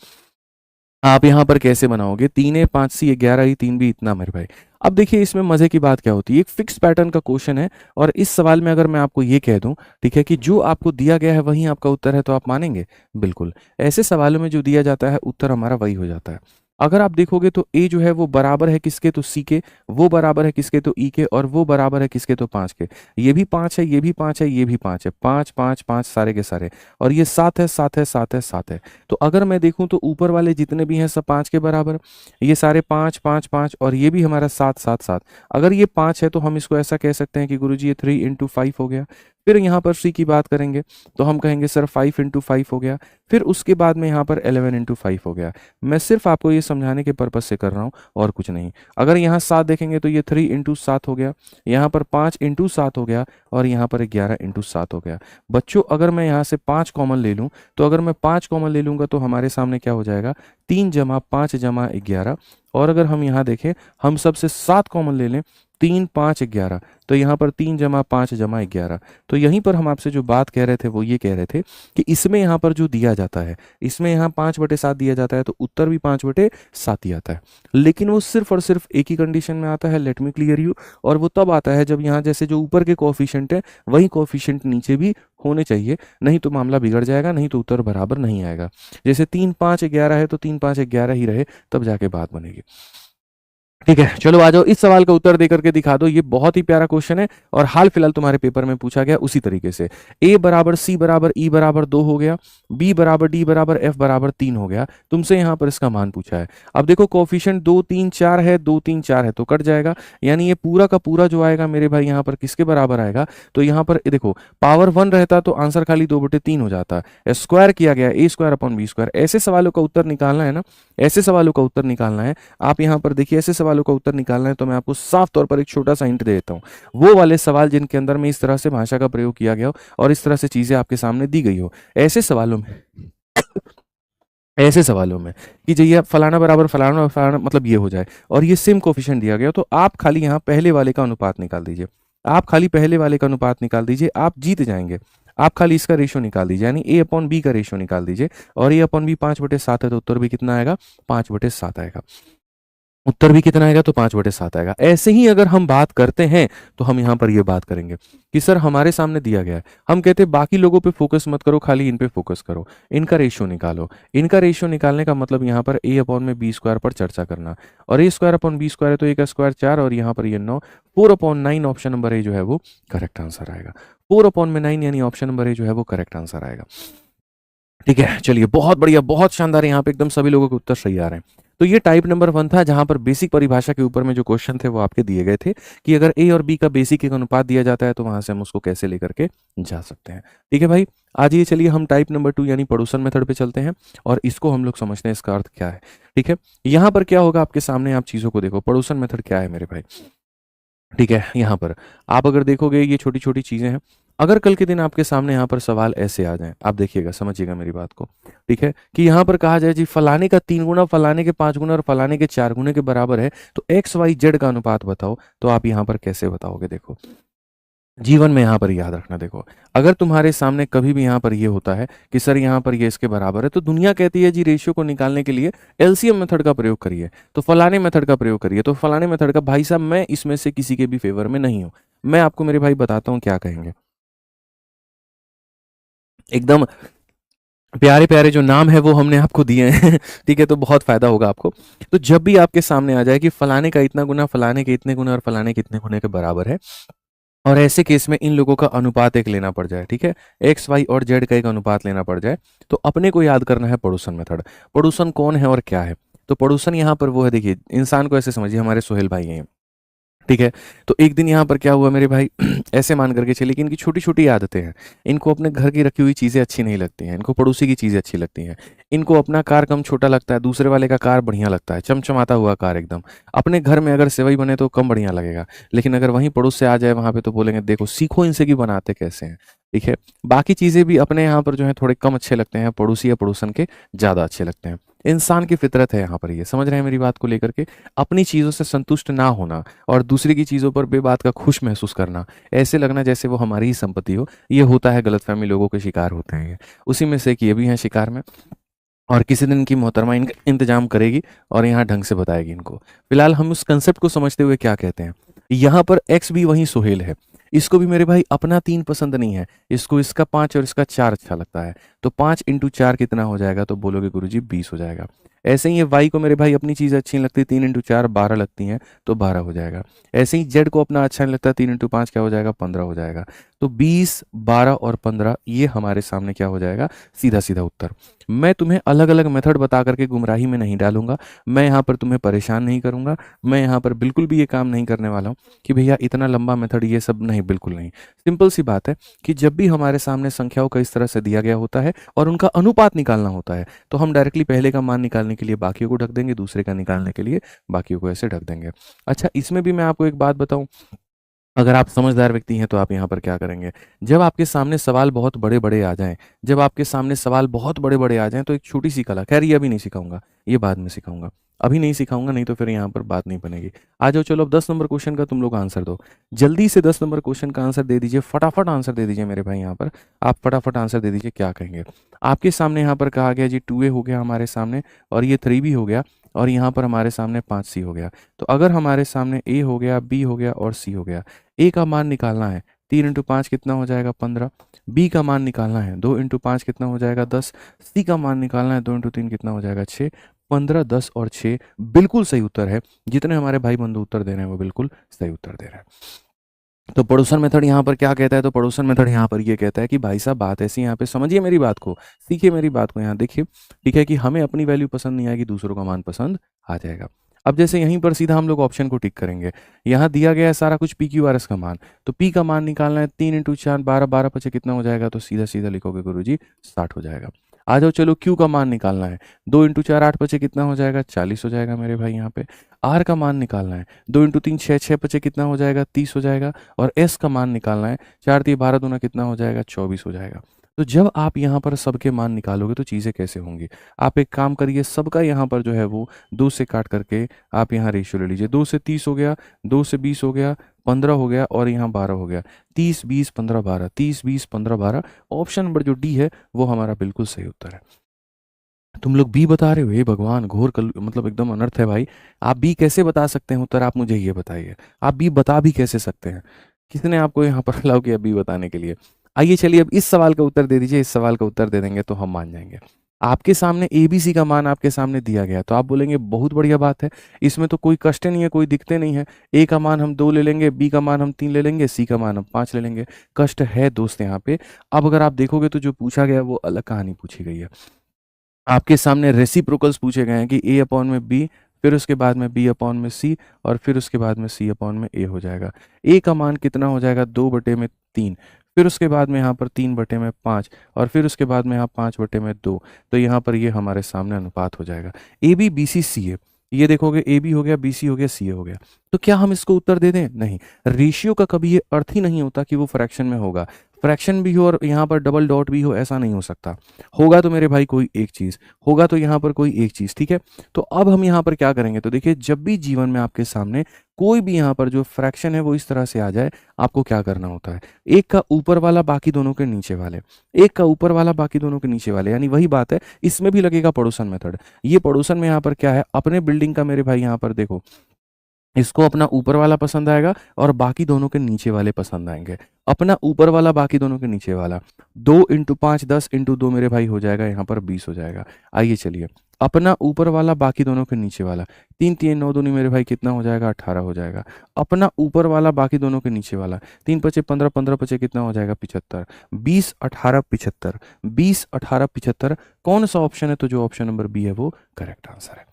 आप यहाँ पर कैसे बनाओगे? 3a 5c 11e 3b इतना मेरे भाई। अब देखिए इसमें मजे की बात क्या होती है, एक फिक्स पैटर्न का क्वेश्चन है, और इस सवाल में अगर मैं आपको ये कह दूं, ठीक है, कि जो आपको दिया गया है वही आपका उत्तर है, तो आप मानेंगे? बिल्कुल। ऐसे सवालों में जो दिया जाता है उत्तर हमारा वही हो जाता है। अगर आप देखोगे तो ए जो है वो बराबर है किसके, तो सी के, वो बराबर है किसके, तो ई के, और वो बराबर है किसके, तो 5 के। ये भी 5 है, ये भी 5 है, ये भी 5 है, 5 5 5 सारे के सारे, और ये 7 है 7 है 7 है 7 है। तो अगर मैं देखूं तो ऊपर वाले जितने भी हैं सब 5 के बराबर, ये सारे 5 5 5, और ये भी हमारा 7 7 7। अगर ये 5 है तो हम इसको ऐसा कह सकते हैं कि गुरुजी ये 3 × 5 हो गया। फिर यहाँ पर सी की बात करेंगे तो हम कहेंगे सर 5 × 5 हो गया। फिर उसके बाद में यहाँ पर 11 × 5 हो गया। मैं सिर्फ आपको ये समझाने के पर्पज से कर रहा हूँ और कुछ नहीं। अगर यहाँ 7 देखेंगे तो ये 3 × 7 हो गया, यहाँ पर 5 × 7 हो गया, और यहाँ पर 11 × 7 हो गया। बच्चों अगर मैं यहाँ से 5 कॉमन ले लूँ, तो अगर मैं 5 कॉमन ले लूँगा तो हमारे सामने क्या हो जाएगा, 3 + 5 = 11। और अगर हम यहाँ देखें, हम सबसे 7 कॉमन ले लें, 3 5 11, तो यहाँ पर 3 + 5 = 11। तो यहीं पर हम आपसे जो बात कह रहे थे वो ये कह रहे थे कि इसमें यहाँ पर जो दिया जाता है, इसमें यहाँ 5/7 दिया जाता है, तो उत्तर भी 5/7 ही आता है। लेकिन वो सिर्फ और सिर्फ एक ही कंडीशन में आता है, लेट मी क्लियर यू, और वो तब आता है जब यहाँ जैसे जो ऊपर के कोएफिशिएंट है वही कोएफिशिएंट नीचे भी होने चाहिए, नहीं तो मामला बिगड़ जाएगा, नहीं तो उत्तर बराबर नहीं आएगा। जैसे 3 5 11 है तो 3 5 11 ही रहे, तब जाके बात बनेगी। ठीक है, चलो आ जाओ, इस सवाल का उत्तर देकर के दिखा दो। ये बहुत ही प्यारा क्वेश्चन है और हाल फिलहाल तुम्हारे पेपर में पूछा गया उसी तरीके से। a = c = e = 2 हो गया, b = d = f = 3 हो गया। तुमसे यहाँ पर इसका मान पूछा है। अब देखो कोएफिशिएंट 2 3 4 है, 2 3 4 है तो कट जाएगा, यानी ये पूरा का पूरा जो आएगा मेरे भाई यहाँ पर किसके बराबर आएगा, तो यहाँ पर देखो पावर 1 रहता तो आंसर खाली 2/3 हो जाता। स्क्वायर किया गया a² / b²। ऐसे सवालों का उत्तर निकालना है ना, ऐसे सवालों का उत्तर निकालना है। आप यहाँ पर देखिए ऐसे सवालों का उत्तर निकालना है तो मैं आपको साफ तौर पर एक छोटा सा हिंट दे देता हूँ। वो वाले सवाल जिनके अंदर में इस तरह से भाषा का प्रयोग किया गया हो और इस तरह से चीजें आपके सामने दी गई हो, ऐसे सवालों में ऐसे सवालों में कि जो ये फलाना बराबर फलाना फलाना मतलब ये हो जाए और ये सेम कोफिशिएंट दिया गया, तो आप खाली यहाँ पहले वाले का अनुपात निकाल दीजिए। आप खाली पहले वाले का अनुपात निकाल दीजिए, आप जीत जाएंगे। आप खाली इसका रेशियो निकाल दीजिए, यानी a/b का रेशियो निकाल दीजिए, और a/b 5/7 है तो उत्तर भी कितना आएगा, 5/7 आएगा। उत्तर भी कितना आएगा, तो 5/7 आएगा। ऐसे ही अगर हम बात करते हैं तो हम यहाँ पर ये बात करेंगे कि सर हमारे सामने दिया गया है, हम कहते हैं बाकी लोगों पे फोकस मत करो, खाली इन पे फोकस करो, इनका रेशियो निकालो। इनका रेशियो निकालने का मतलब यहाँ पर a/b² पर चर्चा करना, और a² है तो a का स्क्वायर 4 और यहाँ पर ये 9, 4/9 ऑप्शन नंबर ए जो है वो करेक्ट आंसर आएगा। 4/9 यानी ऑप्शन नंबर ए जो है वो करेक्ट आंसर आएगा। ठीक है, चलिए बहुत बढ़िया, बहुत शानदार, यहाँ पे एकदम सभी लोगों के उत्तर सही आ रहे हैं। तो ये टाइप नंबर 1 था, जहां पर बेसिक परिभाषा के ऊपर में जो क्वेश्चन थे वो आपके दिए गए थे कि अगर ए और बी का बेसिक एक अनुपात दिया जाता है तो वहां से हम उसको कैसे लेकर के जा सकते हैं। ठीक है भाई, आज ये चलिए हम टाइप नंबर 2 यानी पड़ोसन मेथड पे चलते हैं और इसको हम लोग समझते हैं इसका अर्थ क्या है। ठीक है, यहाँ पर क्या होगा आपके सामने, आप चीजों को देखो, पड़ोसन मेथड क्या है मेरे भाई। ठीक है, यहाँ पर आप अगर देखोगे ये छोटी छोटी चीजें हैं। अगर कल के दिन आपके सामने यहाँ पर सवाल ऐसे आ जाएं, आप देखिएगा, समझिएगा मेरी बात को। ठीक है, कि यहाँ पर कहा जाए जी फलाने का 3 गुना, फलाने के 5 गुना और फलाने के 4 गुने के बराबर है, तो एक्स वाई जेड का अनुपात बताओ, तो आप यहाँ पर कैसे बताओगे। देखो जीवन में यहाँ पर याद रखना, देखो अगर तुम्हारे सामने कभी भी यहाँ पर ये होता है कि सर यहाँ पर ये इसके बराबर है, तो दुनिया कहती है जी रेशियो को निकालने के लिए एलसीएम मेथड का प्रयोग करिए, तो फलाने मेथड का प्रयोग करिए, तो फलाने मेथड का। भाई साहब मैं इसमें से किसी के भी फेवर में नहीं हूं, मैं आपको मेरे भाई बताता हूं क्या कहेंगे। एकदम प्यारे प्यारे जो नाम है वो हमने आपको दिए हैं ठीक है, तो बहुत फायदा होगा आपको। तो जब भी आपके सामने आ जाए कि फलाने का इतना गुना, फलाने के इतने गुना और फलाने के इतने गुने के बराबर है, और ऐसे केस में इन लोगों का अनुपात एक लेना पड़ जाए, ठीक है, एक्स वाई और जेड का एक अनुपात लेना पड़ जाए, तो अपने को याद करना है पड़ोसन मेथड। पड़ोसन कौन है और क्या है, तो पड़ोसन यहाँ पर वो है, देखिए इंसान को ऐसे समझिए, हमारे सोहेल भाई हैं। ठीक है, तो एक दिन यहाँ पर क्या हुआ मेरे भाई ऐसे मान करके चलिए कि इनकी छोटी छोटी आदतें हैं, इनको अपने घर की रखी हुई चीज़ें अच्छी नहीं लगती हैं, इनको पड़ोसी की चीज़ें अच्छी लगती हैं। इनको अपना कार कम छोटा लगता है, दूसरे वाले का कार बढ़िया लगता है, चमचमाता हुआ कार एकदम। अपने घर में अगर सेवई बने तो कम बढ़िया लगेगा, लेकिन अगर वहीं पड़ोस से आ जाए वहाँ पे तो बोलेंगे देखो सीखो इनसे कि बनाते कैसे हैं। ठीक है, बाकी चीज़ें भी अपने यहाँ पर जो है थोड़े कम अच्छे लगते हैं, पड़ोसी या पड़ोसन के ज़्यादा अच्छे लगते हैं। इंसान की फितरत है यहाँ पर, ये समझ रहे हैं मेरी बात को लेकर के। अपनी चीज़ों से संतुष्ट ना होना और दूसरे की चीज़ों पर बेबात का खुश महसूस करना, ऐसे लगना जैसे वो हमारी ही संपत्ति हो, ये होता है, गलतफहमी लोगों के शिकार होते हैं ये। उसी में से एक ये भी हैं शिकार में। और किसी दिन इनकी मोहतरमा इनका इंतजाम करेगी और यहाँ ढंग से बताएगी इनको। फिलहाल हम उस कंसेप्ट को समझते हुए क्या कहते हैं, यहाँ पर एक्स भी वही सोहेल है, इसको भी मेरे भाई अपना 3 पसंद नहीं है, इसको इसका 5 और इसका 4 अच्छा लगता है। तो 5 इंटू 4 कितना हो जाएगा, तो बोलोगे गुरुजी 20 हो जाएगा। ऐसे ही ये वाई को मेरे भाई अपनी चीज़ अच्छी नहीं लगती, 3 इंटू 4 12 लगती हैं, तो 12 हो जाएगा। ऐसे ही जेड को अपना अच्छा नहीं लगता, 3 इंटू 5 क्या हो जाएगा, 15 हो जाएगा। तो 20, 12 और 15 ये हमारे सामने क्या हो जाएगा, सीधा सीधा उत्तर। मैं तुम्हें अलग अलग मेथड बता करके गुमराही में नहीं डालूंगा, मैं यहाँ पर तुम्हें परेशान नहीं करूंगा, मैं यहाँ पर बिल्कुल भी ये काम नहीं करने वाला हूँ कि भैया इतना लंबा मेथड ये सब नहीं, बिल्कुल नहीं। सिंपल सी बात है कि जब भी हमारे सामने संख्याओं का इस तरह से दिया गया होता है और उनका अनुपात निकालना होता है, तो हम डायरेक्टली पहले का मान निकालने के लिए बाकियों को ढक देंगे, दूसरे का निकालने के लिए बाकियों को ऐसे ढक देंगे। अच्छा, इसमें भी मैं आपको एक बात बताऊं, अगर आप समझदार व्यक्ति हैं तो आप यहाँ पर क्या करेंगे, जब आपके सामने सवाल बहुत बड़े बड़े आ जाएं, जब आपके सामने सवाल बहुत बड़े बड़े आ जाएं, तो एक छोटी सी कला, खैर ये अभी नहीं सिखाऊंगा, ये बाद में सिखाऊंगा, अभी नहीं सिखाऊंगा, नहीं तो फिर यहाँ पर बात नहीं बनेगी। आ जाओ, चलो अब 10 नंबर क्वेश्चन का तुम लोग आंसर दो, जल्दी से 10 नंबर क्वेश्चन का आंसर दे दीजिए, फटाफट आंसर दे दीजिए मेरे भाई। यहाँ पर आप फटाफट आंसर दे दीजिए, क्या कहेंगे। आपके सामने यहाँ पर कहा गया जी 2a हो गया हमारे सामने, और ये 3b हो गया, और यहाँ पर हमारे सामने 5c हो गया। तो अगर हमारे सामने a हो गया, b हो गया और c हो गया, ए का मान निकालना है, 3 इंटू 5 कितना हो जाएगा, 15। बी का मान निकालना है, 2 इंटू 5 कितना हो जाएगा, 10। सी का मान निकालना है, 2 इंटू 3 कितना हो जाएगा, 6। 15, 10 और 6 बिल्कुल सही उत्तर है। जितने हमारे भाई बंधु उत्तर दे रहे हैं वो बिल्कुल सही उत्तर दे रहे हैं। तो पड़ोसन मेथड यहाँ पर क्या कहता है, तो पड़ोसन मेथड यहाँ पर ये कहता है कि भाई साहब बात ऐसी, यहाँ पे समझिए मेरी बात को, सीखिए मेरी बात को, यहाँ देखिए। ठीक है कि हमें अपनी वैल्यू पसंद नहीं आएगी, दूसरों का मान पसंद आ जाएगा। अब जैसे यहीं पर सीधा हम लोग ऑप्शन को टिक करेंगे, यहाँ दिया गया है सारा कुछ पी क्यू आर एस का मान, तो पी का मान निकालना है, 3 इंटू 4 12, 12 पचे कितना हो जाएगा, तो सीधा सीधा लिखोगे गुरुजी 60 हो जाएगा। आ जाओ, चलो क्यू का मान निकालना है, 2 इंटू 4 8 पचे कितना हो जाएगा, 40 हो जाएगा मेरे भाई। यहाँ पे आर का मान निकालना है, 2 इंटू 3 6 6 पचे कितना हो जाएगा, 30 हो जाएगा। और एस का मान निकालना है, 4 3 12 दूना कितना हो जाएगा, 24 हो जाएगा। तो जब आप यहाँ पर सबके मान निकालोगे तो चीज़ें कैसे होंगी, आप एक काम करिए, सबका यहाँ पर जो है वो 2 से काट करके आप यहाँ रेशियो ले लीजिए, 2 से 30 हो गया, 2 से 20 हो गया, 15 हो गया, और यहाँ 12 हो गया। 30 20 15 12, 30 20 15 12, ऑप्शन नंबर जो डी है वो हमारा बिल्कुल सही उत्तर है। तुम लोग बी बता रहे हो, हे भगवान, घोर कल मतलब एकदम अनर्थ है भाई। आप बी कैसे बता सकते हैं उत्तर, आप मुझे ये बताइए, आप बी बता भी कैसे सकते हैं, किसने आपको यहाँ पर अलाउ किया बी बताने के लिए। आइए चलिए अब इस सवाल का उत्तर दे दीजिए, इस सवाल का उत्तर दे देंगे तो हम मान जाएंगे। आपके सामने ए बी सी का मान आपके सामने दिया गया, तो आप बोलेंगे बहुत बढ़िया बात है, इसमें तो कोई कष्ट नहीं है, कोई दिक्कत नहीं है। ए का मान हम 2 ले लेंगे, बी का मान हम 3 ले लेंगे, सी का मान हम 5 ले लेंगे। कष्ट है दोस्त यहाँ पे। अब अगर आप देखोगे तो जो पूछा गया वो अलग कहानी पूछी गई है। आपके सामने रेसिप्रोकल्स पूछे गए हैं कि ए अपॉन में बी, फिर उसके बाद में बी अपॉन में सी, और फिर उसके बाद में सी अपॉन में ए हो जाएगा। ए का मान कितना हो जाएगा, 2/3, फिर उसके बाद में यहाँ पर 3/5, और फिर उसके बाद में यहाँ 5/2। तो यहाँ पर ये हमारे सामने अनुपात हो जाएगा ए बी बी सी सी ए। ये देखोगे ए बी हो गया, बी सी हो गया, सी ए हो गया। तो क्या हम इसको उत्तर दे दें, नहीं। रेशियो का कभी ये अर्थ ही नहीं होता कि वो फ्रैक्शन में होगा, फ्रैक्शन भी हो और यहाँ पर डबल डॉट भी हो, ऐसा नहीं हो सकता। होगा तो मेरे भाई कोई एक चीज़ होगा, तो यहाँ पर कोई एक चीज़, ठीक है। तो अब हम यहाँ पर क्या करेंगे, तो देखिए जब भी जीवन में आपके सामने कोई भी यहाँ पर जो फ्रैक्शन है वो इस तरह से आ जाए, आपको क्या करना होता है, एक का ऊपर वाला बाकी दोनों के नीचे वाले, एक का ऊपर वाला बाकी दोनों के नीचे वाले, यानी वही बात है, इसमें भी लगेगा पड़ोसन मेथड। ये पड़ोसन में यहाँ पर क्या है, अपने बिल्डिंग का मेरे भाई यहाँ पर देखो, इसको अपना ऊपर वाला पसंद आएगा और बाकी दोनों के नीचे वाले पसंद आएंगे। अपना ऊपर वाला बाकी दोनों के नीचे वाला, 2 इंटू 5 10 इंटू 2 मेरे भाई हो जाएगा यहाँ पर 20 हो जाएगा। आइए चलिए, अपना ऊपर वाला बाकी दोनों के नीचे वाला, 3 3 9 दूनी मेरे भाई कितना हो जाएगा, 18 हो जाएगा। अपना ऊपर वाला बाकी दोनों के नीचे वाला, 3 पचे 15 15 पचे कितना हो जाएगा, 75। 20 18 75, 20 18 75, कौन सा ऑप्शन है, तो जो ऑप्शन नंबर बी है वो करेक्ट आंसर है।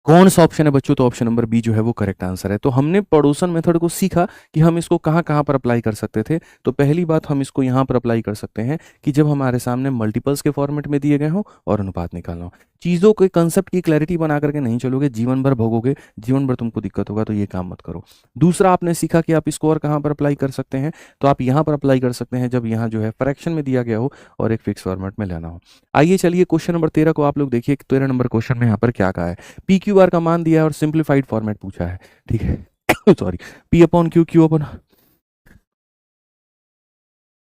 कौन सा ऑप्शन है बच्चों? तो ऑप्शन नंबर बी जो है वो करेक्ट आंसर है। तो हमने पड़ोसन मेथड को सीखा कि हम इसको कहाँ कहाँ पर अप्लाई कर सकते थे। तो पहली बात हम इसको यहाँ पर अप्लाई कर सकते हैं कि जब हमारे सामने मल्टीपल्स के फॉर्मेट में दिए गए हों और अनुपात निकालना हो। चीज़ों के कंसेप्ट की क्लैरिटी बना करके नहीं चलोगे, जीवन भर भोगोगे, जीवन भर तुमको दिक्कत होगा, तो ये काम मत करो। दूसरा आपने सीखा कि आप इसको और कहाँ पर अप्लाई कर सकते हैं, तो आप यहाँ पर अप्लाई कर सकते हैं जब यहाँ जो है फ्रैक्शन में दिया गया हो और एक फिक्स फॉर्मेट में लेना हो। आइए चलिए क्वेश्चन नंबर 13 को आप लोग देखिए। 13 नंबर क्वेश्चन में यहाँ पर क्या कहा है? पी क्यू आर का मान दिया है और सिंप्लीफाइड फॉर्मेट पूछा है, ठीक है। Sorry, P upon Q, Q upon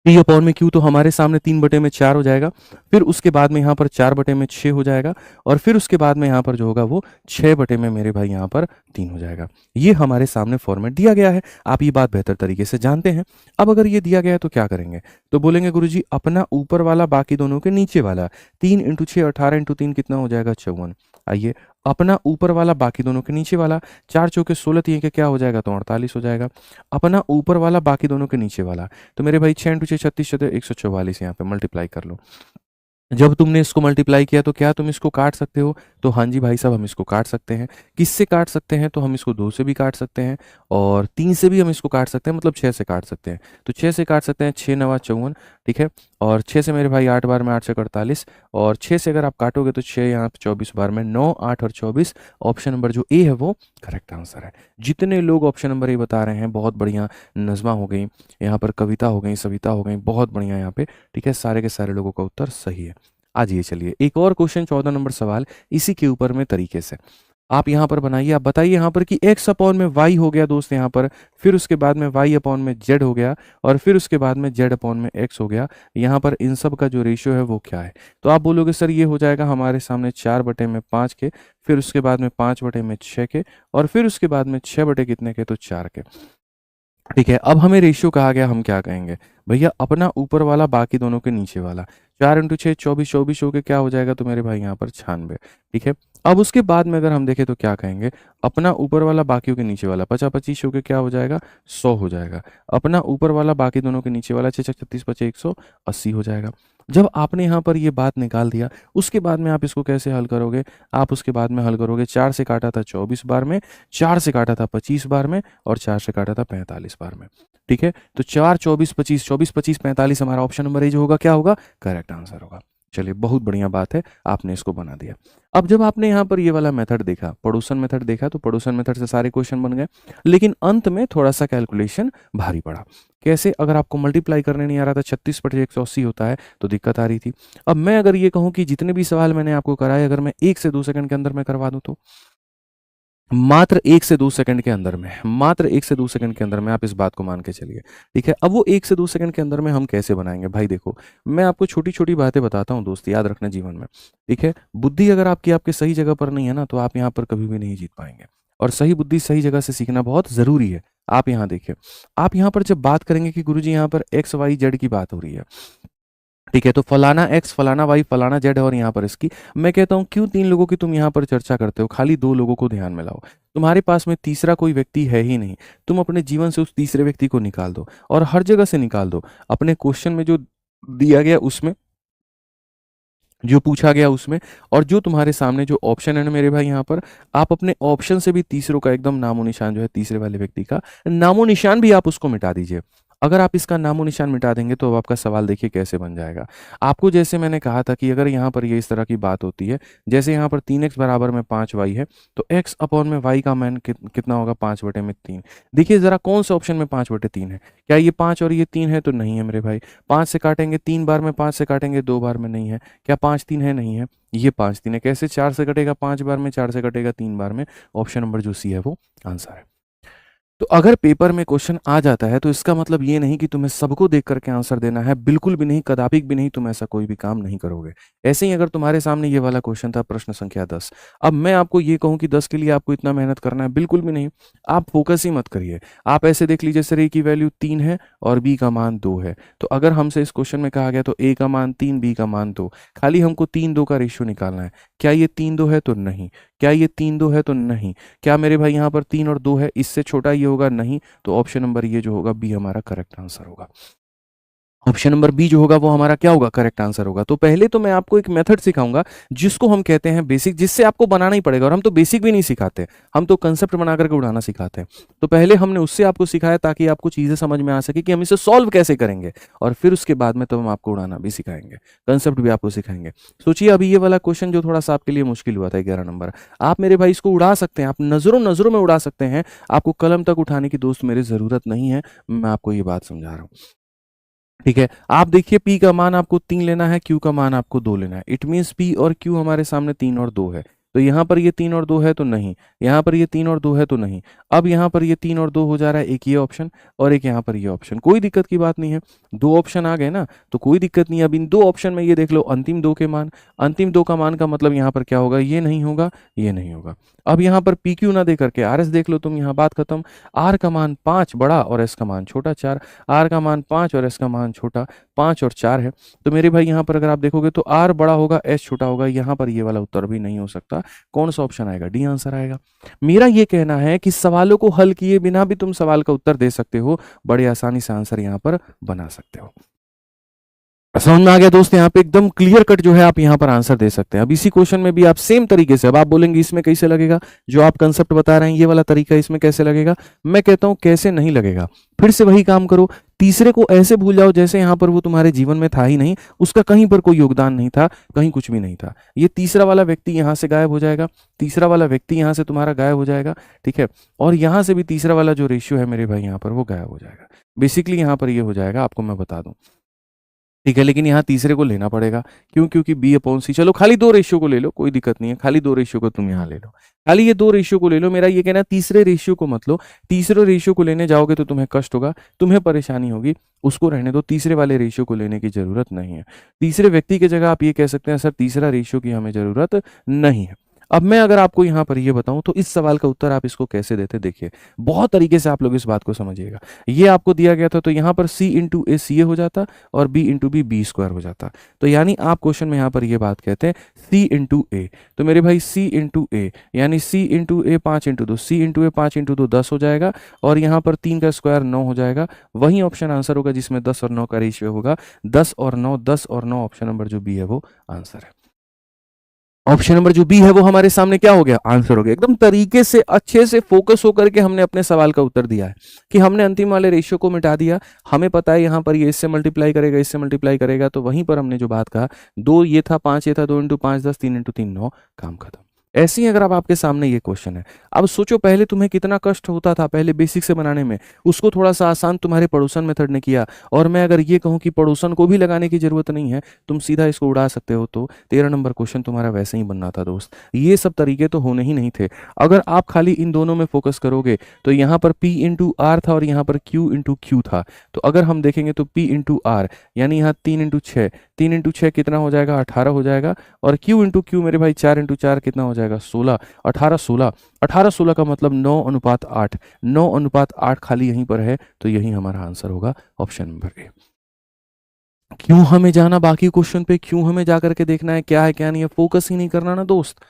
P upon में क्यू, तो हमारे सामने 3/4 हो जाएगा। फिर उसके बाद में यहाँ पर 4/6 हो जाएगा और फिर उसके बाद में यहाँ पर जो होगा वो 6 में मेरे भाई यहाँ पर 3 हो जाएगा। ये हमारे सामने फॉर्मेट दिया गया है, आप ये बात बेहतर तरीके से जानते हैं। अब अगर ये दिया गया है तो क्या करेंगे? तो बोलेंगे गुरुजी अपना ऊपर वाला बाकी दोनों के नीचे वाला, 3 × 6 18 × 3 कितना हो जाएगा? 54। आइए अपना ऊपर वाला बाकी दोनों के नीचे वाला, 4 चौके 16 3 के क्या हो जाएगा? तो 48 हो जाएगा। अपना ऊपर वाला बाकी दोनों के नीचे वाला, तो मेरे भाई 6 × 6 36 144, यहाँ पे मल्टीप्लाई कर लो। जब तुमने इसको मल्टीप्लाई किया तो क्या तुम इसको काट सकते हो? तो हाँ जी भाई साहब, हम इसको काट सकते हैं। किससे काट सकते हैं? तो हम इसको 2 से भी काट सकते हैं और 3 से भी हम इसको काट सकते हैं, मतलब 6 से काट सकते हैं। तो 6 से काट सकते हैं, 6 9 54, ठीक है। और 6 से मेरे भाई 8 बार में 8 से 48 और 6 से अगर आप काटोगे तो 6 यहाँ पे 24 बार में 9 8 और 24। ऑप्शन नंबर जो ए है वो करेक्ट आंसर है। जितने लोग ऑप्शन नंबर ए बता रहे हैं, बहुत बढ़िया। नज़्मा हो गई, यहाँ पर कविता हो गई, सविता हो गई, बहुत बढ़िया यहाँ पे, ठीक है। सारे के सारे लोगों का उत्तर सही है। आज ये चलिए एक और क्वेश्चन, 14 नंबर सवाल इसी के ऊपर में तरीके से आप यहाँ पर बनाइए। आप बताइए यहाँ पर कि x अपॉन में y हो गया दोस्त यहाँ पर, फिर उसके बाद में y अपॉन में z हो गया और फिर उसके बाद में z अपॉन में x हो गया। यहाँ पर इन सब का जो रेशियो है वो क्या है? तो आप बोलोगे सर ये हो जाएगा हमारे सामने 4/5 के, फिर उसके बाद में 5/6 के और फिर उसके बाद में 6 कितने के? तो 4 के, ठीक है। अब हमें रेशियो कहा गया, हम क्या कहेंगे भैया? अपना ऊपर वाला बाकी दोनों के नीचे वाला, 4 × 6 24 24 हो के क्या हो जाएगा? तो मेरे भाई यहाँ पर 96, ठीक है। अब उसके बाद में अगर हम देखें तो क्या कहेंगे? अपना ऊपर वाला बाकियों के नीचे वाला 50 25 हो के क्या हो जाएगा? 100 हो जाएगा। अपना ऊपर वाला बाकी दोनों के नीचे वाला 6 36 25 180 हो जाएगा। जब आपने यहाँ पर ये बात निकाल दिया, उसके बाद में आप इसको कैसे हल करोगे? आप उसके बाद में हल करोगे, 4 से काटा था 24 बार में, 4 से काटा था 25 बार में और 4 से काटा था 45 बार में, ठीक है। तो 4 24 25 24 25 45 हमारा ऑप्शन नंबर ए जो होगा क्या होगा? करेक्ट आंसर होगा। चलिए बहुत बढ़िया बात है, आपने इसको बना दिया। अब जब आपने यहाँ पर ये वाला मेथड देखा, पड़ोसन मेथड देखा, तो पड़ोसन मेथड से सारे क्वेश्चन बन गए, लेकिन अंत में थोड़ा सा कैलकुलेशन भारी पड़ा। कैसे? अगर आपको मल्टीप्लाई करने नहीं आ रहा था, 36/180 होता है, तो दिक्कत आ रही थी। अब मैं अगर ये कहूँ कि जितने भी सवाल मैंने आपको कराए अगर मैं 1 से 2 सेकंड के अंदर में करवा दूं, तो मात्र 1 से 2 सेकंड के अंदर में, मात्र 1 से 2 सेकंड के अंदर में, आप इस बात को मान के चलिए, ठीक है। अब वो 1 से 2 सेकंड के अंदर में हम कैसे बनाएंगे? भाई देखो, मैं आपको छोटी छोटी बातें बताता हूँ दोस्त, याद रखना जीवन में, ठीक है। बुद्धि अगर आपकी आपके सही जगह पर नहीं है ना, तो आप यहाँ पर कभी भी नहीं जीत पाएंगे। और सही बुद्धि सही जगह से सीखना बहुत जरूरी है। आप यहाँ देखिए, आप यहाँ पर जब बात करेंगे कि गुरुजी यहाँ पर एक्स वाई जेड की बात हो रही है, ठीक है, तो फलाना एक्स फलाना वाई फलाना जेड और यहाँ पर इसकी, मैं कहता हूँ क्यों 3 लोगों की तुम यहाँ पर चर्चा करते हो? खाली 2 लोगों को ध्यान में लाओ। तुम्हारे पास में तीसरा कोई व्यक्ति है ही नहीं। तुम अपने जीवन से उस तीसरे व्यक्ति को निकाल दो और हर जगह से निकाल दो। अपने क्वेश्चन में जो दिया गया उसमें, जो पूछा गया उसमें, और जो तुम्हारे सामने जो ऑप्शन है ना मेरे भाई, यहाँ पर आप अपने ऑप्शन से भी तीसरों का एकदम नामो निशान जो है, तीसरे वाले व्यक्ति का नामो निशान भी आप उसको मिटा दीजिए। अगर आप इसका नामो निशान मिटा देंगे तो अब आपका सवाल देखिए कैसे बन जाएगा। आपको जैसे मैंने कहा था कि अगर यहाँ पर ये इस तरह की बात होती है, जैसे यहाँ पर 3x बराबर में 5y है, तो x अपॉन में y का मान कितना होगा? 5/3। देखिए जरा कौन सा ऑप्शन में 5/3 है? क्या ये 5 और ये 3 है? तो नहीं है मेरे भाई। 5 से काटेंगे 3 बार में, 5 से काटेंगे 2 बार में, नहीं है। क्या 5 3 है? नहीं है। ये 5 3 है। कैसे? 4 से कटेगा 5 बार में, 4 से कटेगा 3 बार में। ऑप्शन नंबर जो सी है वो आंसर है। तो अगर पेपर में क्वेश्चन आ जाता है तो इसका मतलब ये नहीं कि तुम्हें सबको देख करके आंसर देना है, बिल्कुल भी नहीं, कदापिक भी नहीं, तुम ऐसा कोई भी काम नहीं करोगे। ऐसे ही अगर तुम्हारे सामने ये वाला क्वेश्चन था, प्रश्न संख्या 10, अब मैं आपको ये कहूँ कि 10 के लिए आपको इतना मेहनत करना है, बिल्कुल भी नहीं। आप फोकस ही मत करिए। आप ऐसे देख लीजिए सर, ए की वैल्यू 3 है और बी का मान 2 है, तो अगर हमसे इस क्वेश्चन में कहा गया तो ए का मान 3 बी का मान 2, खाली हमको 3 2 का रेशियो निकालना है। क्या ये 3 2 है? तो नहीं। क्या ये 3 2 है? तो नहीं। क्या मेरे भाई यहाँ पर 3 और 2 है, इससे छोटा ये होगा? नहीं। तो ऑप्शन नंबर ये जो होगा बी हमारा करेक्ट आंसर होगा। ऑप्शन नंबर बी जो होगा वो हमारा क्या होगा, करेक्ट आंसर होगा। तो पहले तो मैं आपको एक मेथड सिखाऊंगा जिसको हम कहते हैं बेसिक, जिससे आपको बनाना ही पड़ेगा। और हम तो बेसिक भी नहीं सिखाते, हम तो कंसेप्ट बना करके उड़ाना सिखाते हैं। तो पहले हमने उससे आपको सिखाया ताकि आपको चीजें समझ में आ सके कि हम इसे सॉल्व कैसे करेंगे, और फिर उसके बाद में तो हम आपको उड़ाना भी सिखाएंगे, कंसेप्ट भी आपको सिखाएंगे। सोचिए अभी ये वाला क्वेश्चन जो थोड़ा सा आपके लिए मुश्किल हुआ था 11 नंबर, आप मेरे भाई इसको उड़ा सकते हैं, आप नजरों नजरों में उड़ा सकते हैं। आपको कलम तक उठाने की दोस्त मेरी जरूरत नहीं है, मैं आपको ये बात समझा रहा हूँ। ठीक है, आप देखिए P का मान आपको 3 लेना है, Q का मान आपको 2 लेना है। इट मीन्स P और Q हमारे सामने 3 और 2 है। तो यहाँ पर ये 3 और 2 है तो नहीं, यहाँ पर ये 3 और 2 है तो नहीं। अब यहाँ पर ये 3 और 2 हो जा रहा है, एक ये ऑप्शन और एक यहाँ पर ये ऑप्शन, कोई दिक्कत की बात नहीं है। दो ऑप्शन आ गए ना, तो कोई दिक्कत नहीं है। अब इन दो ऑप्शन में ये देख लो अंतिम 2 के मान, अंतिम 2 का मान का मतलब यहाँ पर क्या होगा, ये नहीं होगा, ये नहीं होगा। अब यहाँ पर PQ ना दे करके RS देख लो तुम, यहाँ बात खत्म। R का मान 5 बड़ा और S का मान छोटा 4, R का मान 5 और S का मान छोटा 5 और 4 है। तो मेरे भाई यहाँ पर अगर आप देखोगे तो R बड़ा होगा, S छोटा होगा। यहाँ पर ये वाला उत्तर भी नहीं हो सकता। कौन सा ऑप्शन आएगा, डी आंसर आएगा। मेरा ये कहना है कि सवालों को हल किए बिना भी तुम सवाल का उत्तर दे सकते हो, बड़े आसानी से आंसर यहाँ पर बना सकते हो। समझ में आ गया दोस्त, यहाँ पे एकदम क्लियर कट जो है आप यहाँ पर आंसर दे सकते हैं। अब इसी क्वेश्चन में भी आप सेम तरीके से, अब आप बोलेंगे इसमें कैसे लगेगा, जो आप कंसेप्ट बता रहे हैं ये वाला तरीका इसमें कैसे लगेगा। मैं कहता हूं कैसे नहीं लगेगा, फिर से वही काम करो। तीसरे को ऐसे भूल जाओ जैसे यहाँ पर वो तुम्हारे जीवन में था ही नहीं, उसका कहीं पर कोई योगदान नहीं था, कहीं कुछ भी नहीं था। ये तीसरा वाला व्यक्ति यहाँ से गायब हो जाएगा, तीसरा वाला व्यक्ति यहाँ से तुम्हारा गायब हो जाएगा, ठीक है। और यहाँ से भी तीसरा वाला जो रेशियो है मेरे भाई यहाँ पर वो गायब हो जाएगा। बेसिकली यहाँ पर ये हो जाएगा, आपको मैं बता दूं, ठीक है। लेकिन यहाँ तीसरे को लेना पड़ेगा, क्यों, क्योंकि B/C। चलो खाली 2 रेशियो को ले लो, कोई दिक्कत नहीं है, खाली 2 रेशियो को तुम यहाँ ले लो, खाली ये 2 रेशियो को ले लो। मेरा ये कहना है तीसरे रेशियो को मत लो, तीसरे रेशियो को लेने जाओगे तो तुम्हें कष्ट होगा, तुम्हें परेशानी होगी, उसको रहने दो। तीसरे वाले रेशियो को लेने की जरूरत नहीं है। तीसरे व्यक्ति की जगह आप ये कह सकते हैं सर तीसरा रेशियो की हमें जरूरत नहीं है। अब मैं अगर आपको यहाँ पर ये बताऊं तो इस सवाल का उत्तर आप इसको कैसे देते, देखिए बहुत तरीके से आप लोग इस बात को समझिएगा। ये आपको दिया गया था तो यहाँ पर C इंटू ए CA हो जाता और B इंटू बी B² हो जाता। तो यानी आप क्वेश्चन में यहाँ पर ये बात कहते हैं C इंटू ए। तो मेरे भाई C इंटू ए यानी C इंटू ए 5 इंटू 2, C इंटू ए 5 इंटू 2 10 हो जाएगा, और यहाँ पर 3 का स्क्वायर 9 हो जाएगा। वही ऑप्शन आंसर होगा जिसमें 10 और 9 का रेशियो होगा। 10 और 9, 10 और 9, ऑप्शन नंबर जो बी है वो आंसर है। ऑप्शन नंबर जो बी है वो हमारे सामने क्या हो गया, आंसर हो गया। एकदम तरीके से अच्छे से फोकस होकर के हमने अपने सवाल का उत्तर दिया है कि हमने अंतिम वाले रेशियो को मिटा दिया। हमें पता है यहाँ पर ये इससे मल्टीप्लाई करेगा, इससे मल्टीप्लाई करेगा, तो वहीं पर हमने जो बात कहा 2 ये था, 5 ये था, 2 इंटू 5 10, 3 इंटू 3 9, काम खत्म। ऐसे ही अगर अब आपके सामने ये क्वेश्चन है, अब सोचो पहले तुम्हें कितना कष्ट होता था पहले बेसिक से बनाने में, उसको थोड़ा सा आसान तुम्हारे पड़ोसन मेथड ने किया। और मैं अगर ये कहूं कि पड़ोसन को भी लगाने की जरूरत नहीं है, तुम सीधा इसको उड़ा सकते हो, तो 13 नंबर क्वेश्चन तुम्हारा वैसे ही बनना था दोस्त। ये सब तरीके तो होने ही नहीं थे। अगर आप खाली इन दोनों में फोकस करोगे तो यहाँ पर P इंटू आर था और यहाँ पर Q इंटू क्यू था। तो अगर हम देखेंगे तो P इंटू आर यानी यहाँ 3 इंटू 6, 3 इंटू 6 कितना हो जाएगा, 18 हो जाएगा। और Q इंटू क्यू मेरे भाई 4 इंटू 4 कितना हो जाएगा, 16, 18 16, 18 16 का मतलब 9:8, 9:8 खाली यहीं पर है, तो यही हमारा आंसर होगा ऑप्शन नंबर ए। क्यों हमें जाना बाकी क्वेश्चन पे, क्यों हमें जाकर के देखना है क्या है क्या नहीं है, फोकस ही नहीं करना ना दोस्त,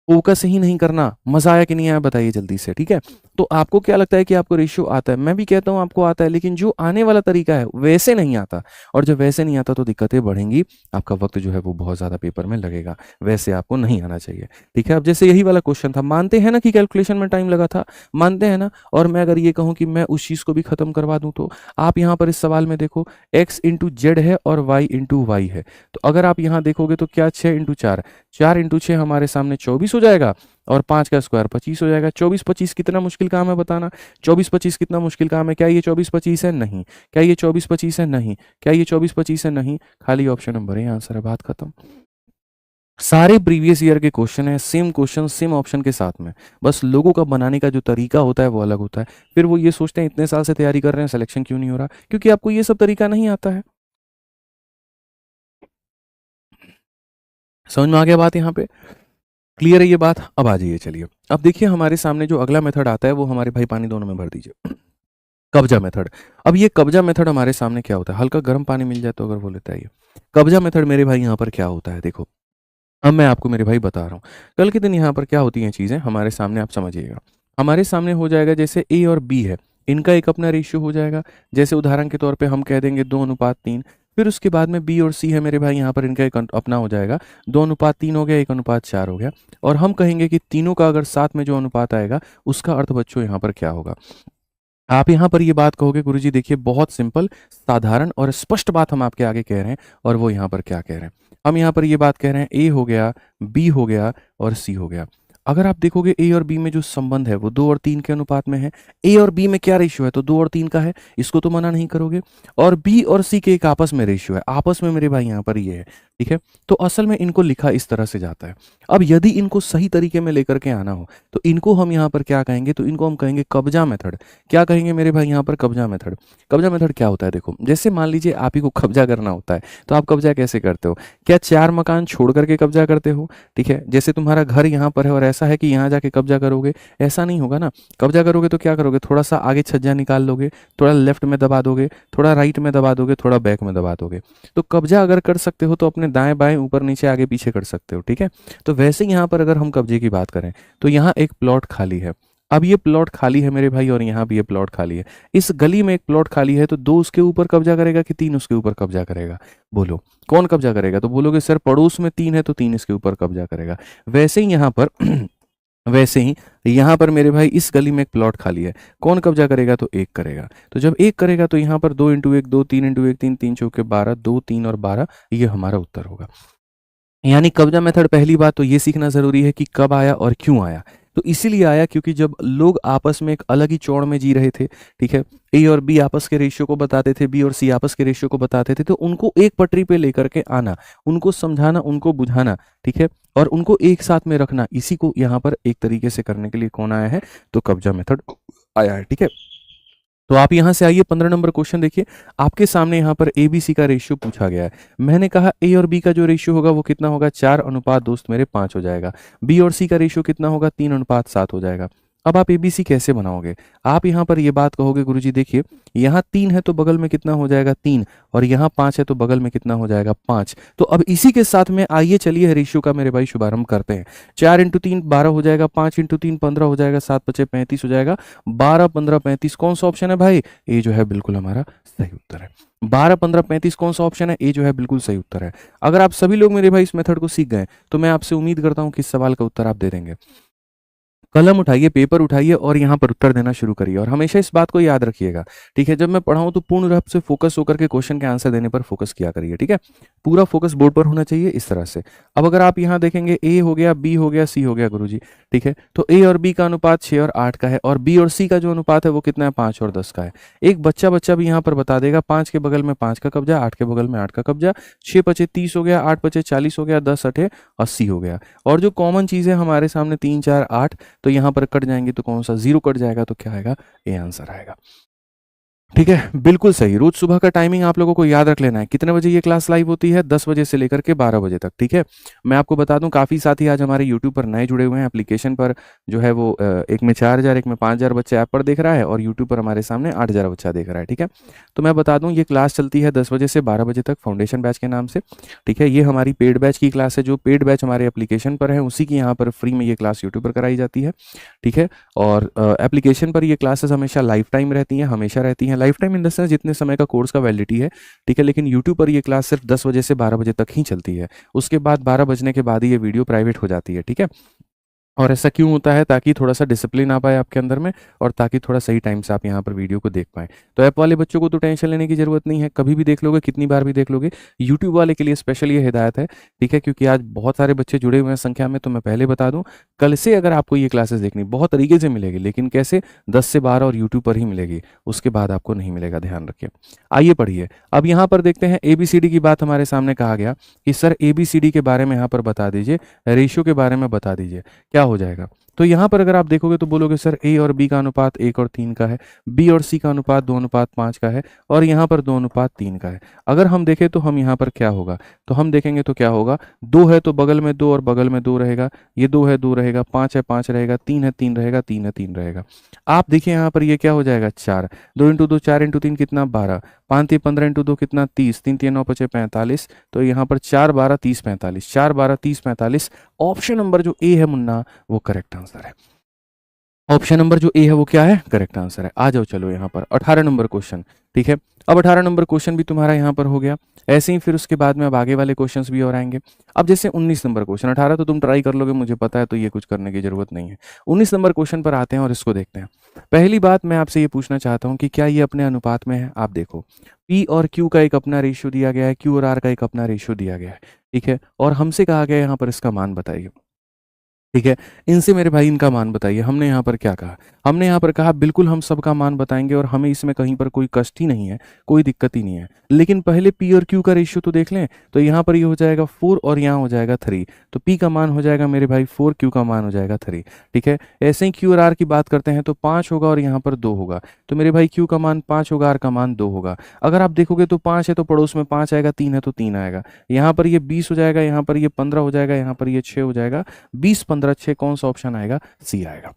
फोकस ही नहीं करना। मजा आया कि नहीं आया बताइए जल्दी से, ठीक है। तो आपको क्या लगता है कि आपको रेशियो आता है, मैं भी कहता हूं आपको आता है, लेकिन जो आने वाला तरीका है वैसे नहीं आता, और जब वैसे नहीं आता तो दिक्कतें बढ़ेंगी, आपका वक्त जो है वो बहुत ज्यादा पेपर में लगेगा, वैसे आपको नहीं आना चाहिए, ठीक है। अब जैसे यही वाला क्वेश्चन था, मानते हैं ना कि कैलकुलेशन में टाइम लगा था, मानते हैं ना। और मैं अगर ये कहूं कि मैं उस चीज को भी खत्म करवा दूं, तो आप यहाँ पर इस सवाल में देखो x इंटू जेड है और y इंटू वाई है। तो अगर आप यहाँ देखोगे तो क्या 6 इंटू 4, 4 इंटू 6 हमारे सामने 24 हो जाएगा, और 5 का स्क्वायर 25 हो जाएगा। 24 25 कितना मुश्किल काम है बताना, 24 25 कितना मुश्किल काम है। क्या ये 24 25 है, नहीं। क्या ये 24 25 है, नहीं। क्या ये 24 25 है, नहीं। खाली ऑप्शन नंबर ए आंसर है, बात खत्म। सारे प्रीवियस ईयर के क्वेश्चन है, सेम क्वेश्चन सेम ऑप्शन के साथ में, बस लोगों का बनाने का जो तरीका होता है वो अलग होता है। फिर वो ये सोचते हैं इतने साल से तैयारी कर रहे हैं, सिलेक्शन क्यों नहीं हो रहा, क्योंकि आपको ये सब तरीका नहीं आता है। समझ में आ गया बात, यहाँ पे क्लियर है ये बात। अब आ जाइए, चलिए अब देखिए हमारे सामने जो अगला मेथड आता है वो हमारे भाई पानी दोनों में भर दीजिए, कब्जा मेथड। अब ये कब्जा मेथड हमारे सामने क्या होता है, हल्का गर्म पानी मिल जाए तो अगर वो लेता है, ये कब्जा मेथड मेरे भाई यहाँ पर क्या होता है, देखो अब मैं आपको मेरे भाई बता रहा हूँ। कल के दिन यहाँ पर क्या होती हैं चीज़ें हमारे सामने, आप समझिएगा। हमारे सामने हो जाएगा जैसे A और B है, इनका एक अपना रेशियो हो जाएगा। जैसे उदाहरण के तौर पे हम कह देंगे 2:3। फिर उसके बाद में बी और सी है मेरे भाई, यहाँ पर इनका एक अपना हो जाएगा। 2:3 हो गया, 1:4 हो गया। और हम कहेंगे कि तीनों का अगर साथ में जो अनुपात आएगा उसका अर्थ बच्चों यहाँ पर क्या होगा। आप यहाँ पर ये बात कहोगे गुरुजी देखिए बहुत सिंपल, साधारण और स्पष्ट बात हम आपके आगे कह रहे हैं, और वो यहाँ पर क्या कह रहे हैं। हम यहाँ पर ये बात कह रहे हैं ए हो गया, बी हो गया और सी हो गया। अगर आप देखोगे ए और बी में जो संबंध है वो 2 और 3 के अनुपात में है। ए और बी में क्या रेशियो है, तो 2 और 3 का है, इसको तो मना नहीं करोगे। और बी और सी के एक आपस में रेशियो है, आपस में मेरे भाई यहाँ पर ये है, ठीक है। तो असल में इनको लिखा इस तरह से जाता है। अब यदि इनको सही तरीके में लेकर के आना हो तो इनको हम यहाँ पर क्या कहेंगे, तो इनको हम कहेंगे कब्जा मेथड। क्या कहेंगे मेरे भाई यहाँ पर, कब्जा मेथड। कब्जा मेथड क्या होता है, देखो जैसे मान लीजिए आप ही को कब्जा करना होता है, तो आप कब्जा कैसे करते हो, क्या 4 मकान छोड़ करके कब्जा करते हो, ठीक है। जैसे तुम्हारा घर यहाँ पर है और ऐसा है कि यहाँ जाके कब्जा करोगे, ऐसा नहीं होगा ना। कब्जा करोगे तो क्या करोगे, थोड़ा सा आगे छज्जा निकाल लोगे, थोड़ा लेफ्ट में दबा दोगे, थोड़ा राइट में दबा दोगे, थोड़ा बैक में दबा दोगे। तो कब्जा अगर कर सकते हो तो अपने दाएं बाएं ऊपर नीचे आगे पीछे कर सकते हो, ठीक है। तो वैसे यहाँ पर अगर हम कब्जे की बात करें तो यहाँ एक प्लॉट खाली है। अब ये प्लॉट खाली है मेरे भाई और यहाँ भी ये प्लॉट खाली है। इस गली में एक प्लॉट खाली है, तो 2 उसके ऊपर कब्जा करेगा कि 3 उसके ऊपर कब्जा करेगा, बोलो कौन कब्जा करेगा। तो बोलोगे सर पड़ोस में 3 है तो 3 इसके ऊपर कब्जा करेगा। वैसे ही यहाँ पर वैसे ही यहाँ पर मेरे भाई इस गली में एक प्लॉट खाली है, कौन कब्जा करेगा, तो 1 करेगा। तो जब 1 करेगा तो यहाँ पर 2 × 1 2, 3 × 1 3, 3 चौके 12, 2 3 और 12, ये हमारा उत्तर होगा। यानी कब्जा मेथड, पहली बात तो ये सीखना जरूरी है कि कब आया और क्यों आया। तो इसीलिए आया क्योंकि जब लोग आपस में एक अलग ही चौड़ में जी रहे थे, ठीक है, ए और बी आपस के रेशियो को बताते थे, बी और सी आपस के रेशियो को बताते थे, तो उनको एक पटरी पे लेकर के आना, उनको समझाना, उनको बुझाना, ठीक है, और उनको एक साथ में रखना, इसी को यहाँ पर एक तरीके से करने के लिए कौन आया है, तो कब्जा मेथड आया है, ठीक है। तो आप यहां से आइए 15 नंबर क्वेश्चन देखिए। आपके सामने यहाँ पर ए बी सी का रेशियो पूछा गया है। मैंने कहा ए और बी का जो रेशियो होगा वो कितना होगा, 4 दोस्त मेरे 5 हो जाएगा। बी और सी का रेशियो कितना होगा, 3:7 हो जाएगा। अब आप एबीसी कैसे बनाओगे, आप यहाँ पर ये बात कहोगे गुरुजी देखिए यहाँ 3 है तो बगल में कितना हो जाएगा 3, और यहाँ 5 है तो बगल में कितना हो जाएगा 5। तो अब इसी के साथ में आइए चलिए रेशियो का मेरे भाई शुभारंभ करते हैं। 4 × 3 12 हो जाएगा, 5 × 3 15 हो जाएगा, 7 × 5 35 हो जाएगा, 12 15 35 कौन सा ऑप्शन है भाई, ए जो है बिल्कुल हमारा सही उत्तर है। 12 15 35 कौन सा ऑप्शन है, ए जो है बिल्कुल सही उत्तर है। अगर आप सभी लोग मेरे भाई इस मेथड को सीख गए तो मैं आपसे उम्मीद करता हूं कि इस सवाल का उत्तर आप दे देंगे। कलम उठाइए, पेपर उठाइए और यहाँ पर उत्तर देना शुरू करिए। और हमेशा इस बात को याद रखिएगा, ठीक है, जब मैं पढ़ाऊँ तो पूर्ण रूप से फोकस होकर के क्वेश्चन के आंसर देने पर फोकस किया करिए, ठीक है। पूरा फोकस बोर्ड पर होना चाहिए इस तरह से। अब अगर आप यहाँ देखेंगे ए हो गया, बी हो गया, सी हो गया गुरुजी, ठीक है, तो ए और बी का अनुपात 6 और 8 का है, और बी और सी का जो अनुपात है वो कितना है, 5 और 10 का है। एक बच्चा भी यहाँ पर बता देगा 5 के बगल में 5 का कब्जा, 8 के बगल में 8 का कब्जा, 6 × 5 = 30 हो गया, 8 × 5 = 40 हो गया, 10 × 8 = 80 हो गया। और जो कॉमन चीज़ है हमारे सामने 3 4 8, तो यहाँ पर कट जाएंगे तो कौन सा 0 कट जाएगा, तो क्या आएगा, ए आंसर आएगा। ठीक है, बिल्कुल सही। रोज सुबह का टाइमिंग आप लोगों को याद रख लेना है। कितने बजे ये क्लास लाइव होती है, 10 बजे से लेकर के 12 बजे तक, ठीक है। मैं आपको बता दूं काफ़ी साथी आज हमारे यूट्यूब पर नए जुड़े हुए हैं। एप्लीकेशन पर जो है वो एक में 4000 एक में 5000 बच्चे ऐप पर देख रहा है, और यूट्यूब पर हमारे सामने 8000 बच्चा देख रहा है, ठीक है। तो मैं बता दूं ये क्लास चलती है 10 बजे से 12 बजे तक फाउंडेशन बैच के नाम से, ठीक है। ये हमारी पेड बैच की क्लास है। जो पेड बैच हमारे एप्लीकेशन पर है उसी की यहाँ पर फ्री में ये क्लास यूट्यूब पर कराई जाती है, ठीक है। और एप्लीकेशन पर ये क्लासेस हमेशा लाइफ टाइम रहती हैं, हमेशा रहती हैं। Life time in the sense जितने समय का कोर्स का वैलिडिटी है, ठीक है। लेकिन यूट्यूब पर ये क्लास सिर्फ 10 बजे से 12 बजे तक ही चलती है। उसके बाद 12 बजने के बाद ही ये वीडियो प्राइवेट हो जाती है, ठीक है। और ऐसा क्यों होता है, ताकि थोड़ा सा डिसिप्लिन आ पाए आपके अंदर में, और ताकि थोड़ा सही टाइम से आप यहाँ पर वीडियो को देख पाएँ। तो ऐप वाले बच्चों को तो टेंशन लेने की ज़रूरत नहीं है, कभी भी देख लोगे, कितनी बार भी देख लोगे। यूट्यूब वाले के लिए स्पेशल ये हिदायत है, ठीक है, क्योंकि आज बहुत सारे बच्चे जुड़े हुए हैं संख्या में। तो मैं पहले बता दूँ, कल से अगर आपको ये क्लासेस देखनी, बहुत तरीके से मिलेगी, लेकिन कैसे, 10 से 12 और यूट्यूब पर ही मिलेगी, उसके बाद आपको नहीं मिलेगा, ध्यान रखिए। आइए पढ़िए। अब यहाँ पर देखते हैं ABCD की बात हमारे सामने कहा गया कि सर ABCD के बारे में यहाँ पर बता दीजिए, रेशियो के बारे में बता दीजिए, क्या हो जाएगा। तो यहाँ पर अगर आप देखोगे तो बोलोगे सर A और B का अनुपात 1 और 3 का है, B और C का अनुपात 2:5 का है, और यहाँ पर 2:3 का है। अगर हम देखें तो हम यहाँ पर क्या होगा, तो हम देखेंगे तो क्या होगा, 2 है तो बगल में 2 और बगल में 2 रहेगा, ये 2 है 2 रहेगा, 5 है 5 रहेगा, 3 है 3 रहेगा, 3 है 3 रहेगा। आप देखिए यहाँ पर ये क्या हो जाएगा, 4, 2 × 2 4 × 3 कितना 12, 5 × 15 × 2 कितना 30, 3 3 9 5 45। तो यहाँ पर 4 12 30 45, 4 12 30 45, ऑप्शन नंबर जो ए है मुन्ना वो करेक्ट आंसर है। ऑप्शन नंबर जो ए है वो क्या है, करेक्ट आंसर है। आ जाओ चलो यहाँ पर 18 नंबर क्वेश्चन। ठीक है, अब 18 नंबर क्वेश्चन भी तुम्हारा यहाँ पर हो गया। ऐसे ही फिर उसके बाद में अब आगे वाले क्वेश्चंस भी और आएंगे। अब जैसे 19 नंबर क्वेश्चन, 18 तो तुम ट्राई कर लोगे मुझे पता है, तो ये कुछ करने की जरूरत नहीं है। 19 नंबर क्वेश्चन पर आते हैं और इसको देखते हैं। पहली बात मैं आपसे ये पूछना चाहता हूँ कि क्या ये अपने अनुपात में है। आप देखो, पी और क्यू का एक अपना रेशियो दिया गया है, क्यू और आर का एक अपना रेशियो दिया गया है। ठीक है, और हमसे कहा गया है यहाँ पर इसका मान बताइए। ठीक है, इनसे मेरे भाई इनका मान बताइए। हमने यहाँ पर क्या कहा, हमने यहाँ पर कहा बिल्कुल हम सबका मान बताएंगे और हमें इसमें कहीं पर कोई कष्ट ही नहीं है, कोई दिक्कत ही नहीं है। लेकिन पहले पी और क्यू का रेशियो तो देख लें। तो यहाँ पर ये हो जाएगा 4 और यहाँ हो जाएगा 3। तो पी का मान हो जाएगा मेरे भाई 4, क्यू का मान हो जाएगा 3। ठीक है, ऐसे ही क्यू और आर की बात करते हैं तो 5 होगा और यहाँ पर 2 होगा। तो मेरे भाई क्यू का मान 5 होगा, आर का मान 2 होगा। अगर आप देखोगे तो 5 है तो पड़ोस में 5 आएगा, 3 है तो 3 आएगा। यहाँ पर ये 20 हो जाएगा, यहाँ पर ये 15 हो जाएगा, यहाँ पर ये 6 हो जाएगा। 20 15 6 कौन सा ऑप्शन आएगा, सी आएगा।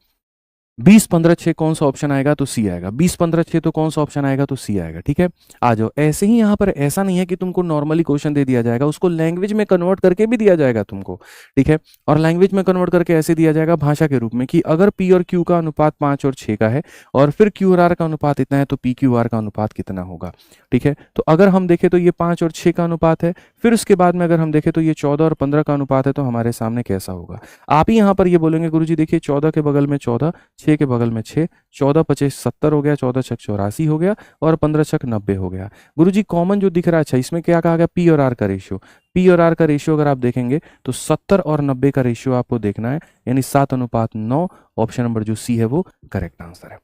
20 15 6 कौन सा ऑप्शन आएगा, तो सी आएगा। 20 15 6 तो कौन सा ऑप्शन आएगा, तो सी आएगा। ठीक है, आ जाओ। ऐसे ही यहाँ पर ऐसा नहीं है कि तुमको नॉर्मली क्वेश्चन दे दिया जाएगा, उसको लैंग्वेज में कन्वर्ट करके भी दिया जाएगा तुमको। ठीक है, और लैंग्वेज में कन्वर्ट करके ऐसे दिया जाएगा भाषा के रूप में कि अगर पी और क्यू का अनुपात 5 और 6 का है और फिर क्यू और आर का अनुपात इतना है तो पी क्यू आर का अनुपात कितना होगा। ठीक है, तो अगर हम देखें तो ये 5 और 6 का अनुपात है। फिर उसके बाद में अगर हम देखें तो ये 14 और 15 का अनुपात है। तो हमारे सामने कैसा होगा, आप ही यहाँ पर ये बोलेंगे गुरुजी देखिए 14 के बगल में 14, 6 के बगल में 6, 14 25 70 हो गया, 14 छक 84 हो गया और 15 छक 90 हो गया। गुरुजी कॉमन जो दिख रहा है, अच्छा इसमें क्या कहा गया, पी और आर का रेशियो। पी और आर का रेशियो अगर आप देखेंगे तो 70 और 90 का रेशियो आपको देखना है, यानी 7:9। ऑप्शन नंबर जो सी है वो करेक्ट आंसर है।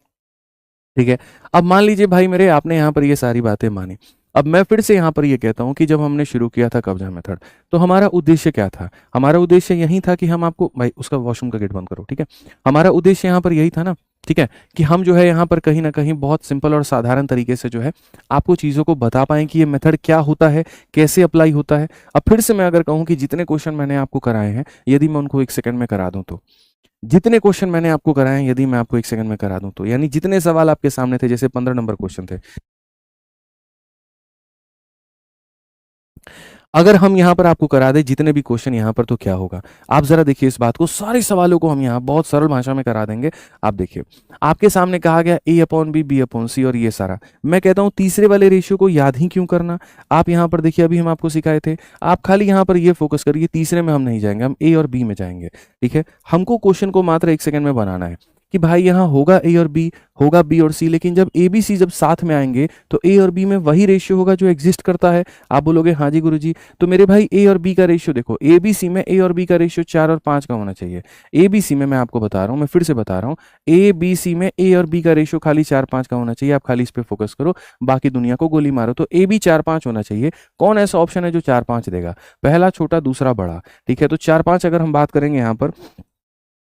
ठीक है, अब मान लीजिए भाई मेरे आपने यहाँ पर ये सारी बातें मानी। अब मैं फिर से यहाँ पर ये कहता हूँ कि जब हमने शुरू किया था कब्जा मेथड, तो हमारा उद्देश्य क्या था। हमारा उद्देश्य यही था कि हम आपको, भाई उसका वॉशरूम का गेट बंद करो। ठीक है, हमारा उद्देश्य यहाँ पर यही था ना। ठीक है, कि हम जो है यहाँ पर कहीं ना कहीं बहुत सिंपल और साधारण तरीके से जो है आपको चीज़ों को बता पाएं कि ये मेथड क्या होता है, कैसे अप्लाई होता है। अब फिर से मैं अगर कहूँ कि जितने क्वेश्चन मैंने आपको कराए हैं, यदि मैं उनको 1 सेकंड में करा दूं तो, जितने क्वेश्चन मैंने आपको कराए हैं यदि मैं आपको 1 सेकंड में करा दूं तो, यानी जितने सवाल आपके सामने थे, जैसे 15 नंबर क्वेश्चन थे, अगर हम यहाँ पर आपको करा दें जितने भी क्वेश्चन यहाँ पर, तो क्या होगा। आप जरा देखिए इस बात को, सारे सवालों को हम यहाँ बहुत सरल भाषा में करा देंगे। आप देखिए, आपके सामने कहा गया A/B B/C और ये सारा। मैं कहता हूँ तीसरे वाले रेशियो को याद ही क्यों करना। आप यहाँ पर देखिए, अभी हम आपको सिखाए थे, आप खाली यहाँ पर ये फोकस करिए, तीसरे में हम नहीं जाएंगे, हम A और B में जाएंगे। ठीक है, हमको क्वेश्चन को मात्र 1 सेकंड में बनाना है कि भाई यहाँ होगा A और B, होगा B और C, लेकिन जब A B C जब साथ में आएंगे तो A और B में वही रेशियो होगा जो एग्जिस्ट करता है। आप बोलोगे हाँ जी गुरुजी, तो मेरे भाई A और B का रेशियो देखो, A B C में A और B का रेशियो 4 और 5 का होना चाहिए। A B C में मैं आपको बता रहा हूँ, मैं फिर से बता रहा हूँ, A B C में A और B का रेशियो खाली 4-5 का होना चाहिए। आप खाली इस पे फोकस करो, बाकी दुनिया को गोली मारो। तो A B 4-5 होना चाहिए। कौन ऐसा ऑप्शन है जो 4-5 देगा, पहला छोटा दूसरा बड़ा। ठीक है, तो 4-5 अगर हम बात करेंगे यहाँ पर,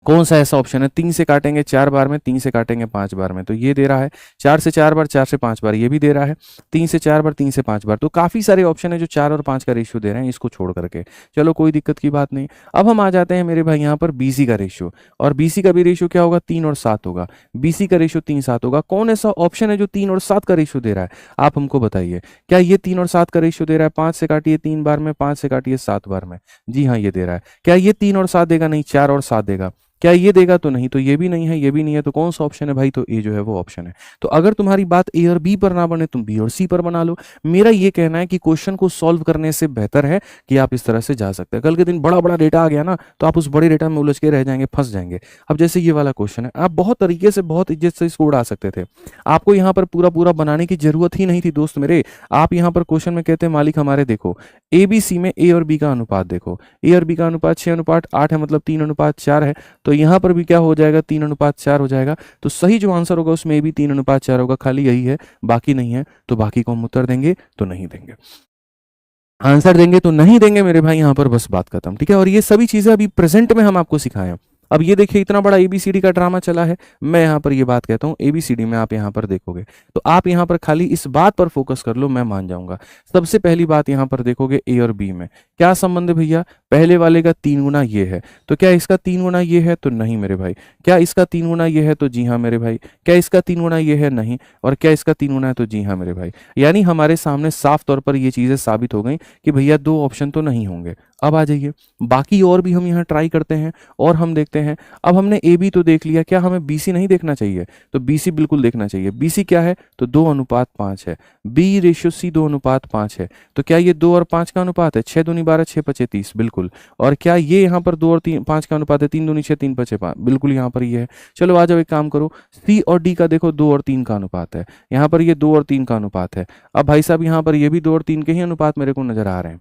कौन सा ऐसा ऑप्शन है, 3 से काटेंगे 4 बार में, 3 से काटेंगे 5 बार में, तो ये दे रहा है। 4 से 4 बार, 4 से 5 बार, ये भी दे रहा है। 3 से 4 बार, 3 से 5 बार, तो काफी सारे ऑप्शन है जो 4 और 5 का रेशियो दे रहे हैं, इसको छोड़ करके। चलो कोई दिक्कत की बात नहीं। अब हम आ जाते हैं मेरे भाई यहाँ पर BC का रेशियो, और BC का भी रेशियो क्या होगा, 3 और 7 होगा। BC का रेशियो 3 7 होगा। कौन ऐसा ऑप्शन है जो 3 और 7 का रेशियो दे रहा है, आप हमको बताइए। क्या ये 3 और 7 का रेशियो दे रहा है, 5 से काटिए 3 बार में, 5 से काटिए 7 बार में, जी हाँ ये दे रहा है। क्या ये 3 और 7 देगा, नहीं 4 और 7 देगा। क्या ये देगा, तो नहीं, तो ये भी नहीं है, ये भी नहीं है, तो कौन सा ऑप्शन है भाई, तो ए जो है वो ऑप्शन है। तो अगर तुम्हारी बात ए और बी पर ना बने, तुम बी और सी पर बना लो। मेरा ये कहना है कि क्वेश्चन को सॉल्व करने से बेहतर है कि आप इस तरह से जा सकते हैं। कल के दिन बड़ा बड़ा डेटा आ गया ना, तो आप उस बड़े डेटा में उलझ के रह जाएंगे, फंस जाएंगे। अब जैसे ये वाला क्वेश्चन है, आप बहुत तरीके से, बहुत इज्जत से इसको उड़ा सकते थे। आपको यहाँ पर पूरा पूरा बनाने की जरूरत ही नहीं थी दोस्त मेरे। आप यहाँ पर क्वेश्चन में कहते हैं मालिक हमारे देखो ए बी सी में ए और बी का अनुपात देखो, ए और बी का अनुपात 6:8 है, मतलब 3:4 है। तो यहाँ पर भी क्या हो जाएगा, 3:4 हो जाएगा। तो सही जो आंसर होगा उसमें भी 3:4 होगा, खाली यही है, बाकी नहीं है। तो बाकी को हम उत्तर देंगे तो नहीं देंगे, आंसर देंगे तो नहीं देंगे मेरे भाई, यहाँ पर बस बात खत्म। ठीक है, और ये सभी चीजें अभी प्रेजेंट में हम आपको सिखाएं। अब ये देखिए इतना बड़ा ABCD का ड्रामा चला है। मैं यहाँ पर ये बात कहता हूँ, ABCD में आप यहाँ पर देखोगे तो आप यहाँ पर खाली इस बात पर फोकस कर लो, मैं मान जाऊंगा। सबसे पहली बात यहाँ पर देखोगे A और B में क्या संबंध है भैया, पहले वाले का 3 गुना ये है, तो क्या इसका 3 गुना ये है, तो नहीं मेरे भाई। क्या इसका 3 गुना ये है, तो जी हाँ मेरे भाई। क्या इसका 3 गुना ये है, नहीं। और क्या इसका 3 गुना है, तो जी हाँ मेरे भाई। यानी हमारे सामने साफ तौर पर ये चीजें साबित हो गई कि भैया 2 ऑप्शन तो नहीं होंगे। अब आ जाइए, बाकी और भी हम यहाँ ट्राई करते हैं और हम देखते हैं। अब हमने ए बी तो देख लिया, क्या हमें बी सी नहीं देखना चाहिए? तो बी सी बिल्कुल देखना चाहिए। बी सी क्या है? तो 2:5 है। बी रेशियो सी 2:5 है। तो क्या ये 2 और 5 का अनुपात है? 6 दूनी 12, 6 पचे 30, बिल्कुल। और क्या ये यहाँ पर 2 और 5 का अनुपात है? 3 दूनी 6, 3 पचे 5, बिल्कुल यहाँ पर ये है। चलो आ जाओ, एक काम करो, सी और डी का देखो 2 और 3 का अनुपात है, यहाँ पर ये 2 और 3 का अनुपात है। अब भाई साहब यहाँ पर ये भी 2 और 3 के ही अनुपात मेरे को नजर आ रहे हैं,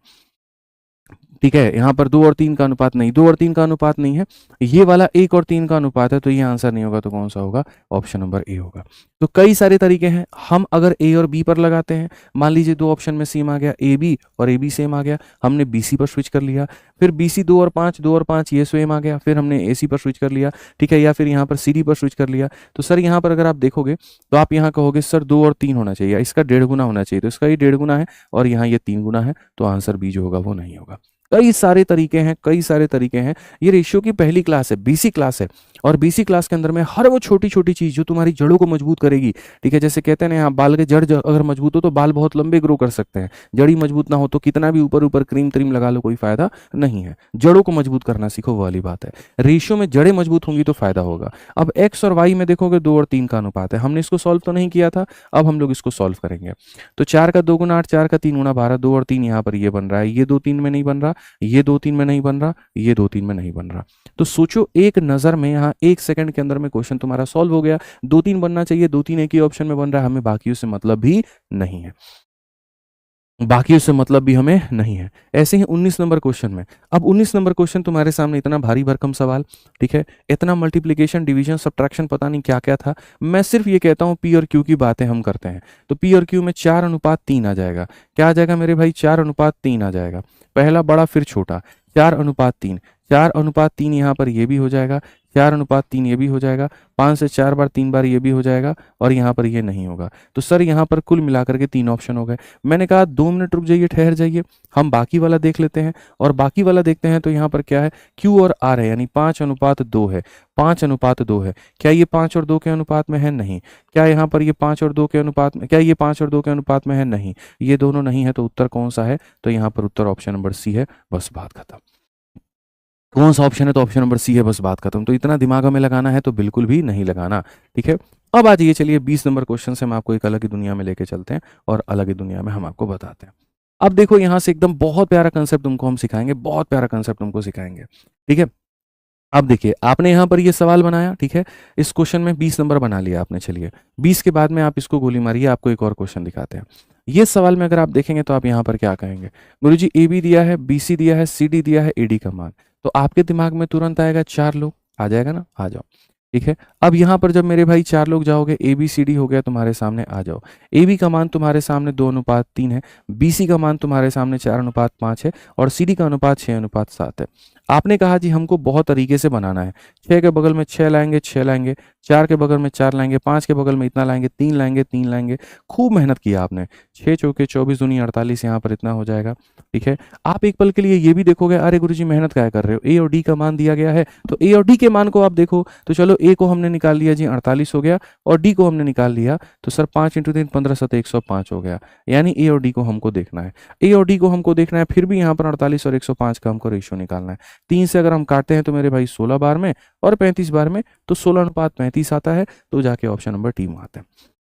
ठीक है। यहाँ पर 2 और 3 का अनुपात नहीं, 2 और 3 का अनुपात नहीं है, ये वाला 1 और 3 का अनुपात है, तो ये आंसर नहीं होगा। तो कौन सा होगा? ऑप्शन नंबर ए होगा। तो कई सारे तरीके हैं, हम अगर ए और बी पर लगाते हैं, मान लीजिए 2 ऑप्शन में सेम आ गया, ए बी और ए बी सेम आ गया, हमने बी सी पर स्विच कर लिया, फिर बी सी 2 और 5, 2 और 5 ये सेम आ गया, फिर हमने ए सी पर स्विच कर लिया, ठीक है, या फिर यहाँ पर सी डी पर स्विच कर लिया। तो सर यहाँ पर अगर आप देखोगे तो आप यहाँ कहोगे सर 2 और 3 होना चाहिए, इसका 1.5 गुना होना चाहिए, तो इसका ये 1.5 गुना है और यहाँ ये 3 गुना है, तो आंसर बी जो होगा वो नहीं होगा। कई सारे तरीके हैं, कई सारे तरीके हैं। ये रेशियो की पहली क्लास है, बीसी क्लास है, और बीसी क्लास के अंदर में हर वो छोटी छोटी चीज जो तुम्हारी जड़ों को मजबूत करेगी, ठीक है। जैसे कहते हैं ना, यहाँ बाल के जड़ अगर मजबूत हो तो बाल बहुत लंबे ग्रो कर सकते हैं, जड़ी मजबूत ना हो तो कितना भी ऊपर ऊपर क्रीम त्रीम लगा लो कोई फायदा नहीं है। जड़ों को मजबूत करना सीखो, वो वाली बात है। रेशियो में जड़ें मजबूत होंगी तो फायदा होगा। अब एक्स और वाई में देखोगे 2 और 3 का अनुपात है, हमने इसको सॉल्व तो नहीं किया था, अब हम लोग इसको सॉल्व करेंगे। तो 4 का 2 गुना 8, 4 का 3 गुना 12, 2 और 3 यहाँ पर ये बन रहा है, ये 2 3 में नहीं बन रहा, ये 2 3 में नहीं बन रहा, ये 2 3 में नहीं बन रहा। तो सोचो एक नजर में, यहाँ 1 सेकंड के अंदर में क्वेश्चन तुम्हारा सॉल्व हो गया। 2 3 बनना चाहिए, 2 3 एक ही ऑप्शन में बन रहा है, हमें बाकियों से मतलब भी नहीं है, बाकी उससे मतलब भी हमें नहीं है। ऐसे ही 19 नंबर क्वेश्चन में, अब 19 नंबर क्वेश्चन तुम्हारे सामने इतना भारी भरकम सवाल, ठीक है, इतना मल्टीप्लिकेशन डिवीजन सब्ट्रैक्शन पता नहीं क्या क्या था। मैं सिर्फ ये कहता हूँ पी और क्यू की बातें हम करते हैं, तो पी और क्यू में 4:3 आ जाएगा। क्या आ जाएगा मेरे भाई? 4:3 आ जाएगा। पहला बड़ा फिर छोटा, 4:3, 4:3 यहाँ पर ये भी हो जाएगा, 4:3 ये भी हो जाएगा, 5 से 4 बार 3 बार ये भी हो जाएगा, और यहाँ पर ये नहीं होगा। तो सर यहाँ पर कुल मिलाकर के 3 ऑप्शन हो गए। मैंने कहा 2 मिनट रुक जाइए, ठहर जाइए, हम बाकी वाला देख लेते हैं। और बाकी वाला देखते हैं तो यहाँ पर क्या है, Q और R है, यानी 5:2 है, 5:2 है। क्या ये 5 और 2 के अनुपात में है? नहीं। क्या यहाँ पर ये 5 और 2 के अनुपात में, क्या ये 5 और 2 के अनुपात में है? नहीं। ये दोनों नहीं है, तो उत्तर कौन सा है? तो यहाँ पर उत्तर ऑप्शन नंबर सी है, बस बात खत्म। कौन सा ऑप्शन है? तो ऑप्शन नंबर सी है, बस बात खत्म। तो इतना दिमाग में लगाना है तो बिल्कुल भी नहीं लगाना, ठीक है। अब आ जाइए, चलिए 20 नंबर क्वेश्चन से हम आपको एक अलग ही दुनिया में लेके चलते हैं और अलग ही दुनिया में हम आपको बताते हैं। अब देखो यहाँ से एकदम बहुत प्यारा कंसेप्ट तुमको हम सिखाएंगे, बहुत प्यारा कंसेप्ट तुमको सिखाएंगे, ठीक है। अब देखिए, आपने यहाँ पर ये सवाल बनाया, ठीक है, इस क्वेश्चन में 20 नंबर बना लिया आपने। चलिए 20 के बाद में आप इसको गोली मारिए, आपको एक और क्वेश्चन दिखाते हैं। ये सवाल में अगर आप देखेंगे तो आप यहाँ पर क्या कहेंगे? गुरुजी ए बी दिया है, बी सी दिया है, सी डी दिया है, ए डी का मान, तो आपके दिमाग में तुरंत आएगा 4 लोग, आ जाएगा ना? आ जाओ, ठीक है। अब यहाँ पर जब मेरे भाई 4 लोग जाओगे, ए बी सी डी हो गया तुम्हारे सामने, आ जाओ। ए बी का मान तुम्हारे सामने 2:3 है, बी सी का मान तुम्हारे सामने 4:5 है, और सी डी का अनुपात 6:7 है। आपने कहा जी हमको बहुत तरीके से बनाना है, 6 के बगल में 6 लाएंगे, 6 लाएंगे, 4 के बगल में 4 लाएंगे, 5 के बगल में इतना लाएंगे, 3 लाएंगे, 3 लाएंगे। खूब मेहनत किया आपने, 6 चौके 24 दूनी 48, यहाँ पर इतना हो जाएगा, ठीक है। आप एक पल के लिए ये भी देखोगे, अरे गुरुजी मेहनत क्या कर रहे हो, ए और डी का मान दिया गया है, तो ए और डी के मान को आप देखो। तो चलो ए को हमने निकाल लिया जी, 48 हो गया, और डी को हमने निकाल लिया, तो सर 5 × 3 15 7 105 हो गया। यानी ए और डी को हमको देखना है, ए और डी को हमको देखना है, फिर भी यहाँ पर 48 और 105 का हमको रेशियो निकालना है। 3 से अगर हम काटते हैं तो मेरे भाई 16 बार में और 35 बार में, तो 16:35 आता है, तो जाके ऑप्शन नंबर टी में आता है।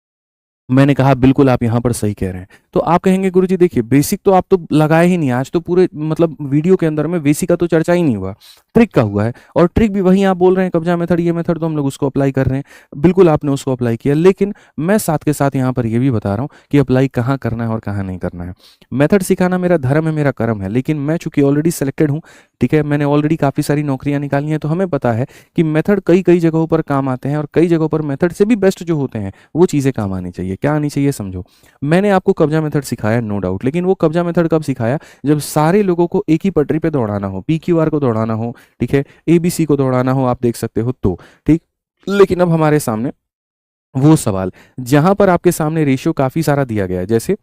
मैंने कहा बिल्कुल आप यहाँ पर सही कह रहे हैं। तो आप कहेंगे गुरुजी देखिए बेसिक तो आप तो लगाए ही नहीं, आज तो पूरे मतलब वीडियो के अंदर में बेसिक का तो चर्चा ही नहीं हुआ, ट्रिक का हुआ है। और ट्रिक भी वही आप बोल रहे हैं, कब्जा मेथड, ये मेथड तो हम लोग उसको अप्लाई कर रहे हैं, बिल्कुल आपने उसको अप्लाई किया, लेकिन मैं साथ के साथ यहाँ पर ये भी बता रहा हूँ कि अप्लाई कहाँ करना है और कहाँ नहीं करना है। मेथड सिखाना मेरा धर्म है, मेरा कर्म है, लेकिन मैं चूंकि ऑलरेडी सेलेक्टेड हूँ, ठीक है, मैंने ऑलरेडी काफ़ी सारी नौकरियाँ निकाली हैं, तो हमें पता है कि मेथड कई कई जगहों पर काम आते हैं, और कई जगहों पर मेथड से भी बेस्ट जो होते हैं वो चीज़ें काम आनी चाहिए। क्या आनी चाहिए समझो। मैंने आपको कब्जा मेथड सिखाया, नो डाउट, लेकिन वो कब्जा मेथड कब सिखाया? जब सारे लोगों को एक ही पटरी पे दौड़ाना हो, PQR को दौड़ाना हो, ठीक है, ABC को दौड़ाना हो, आप देख सकते हो तो, ठीक। लेकिन अब हमारे सामने वो सवाल जहां पर आपके सामने रेशियो काफी सारा दिया गया है, जैसे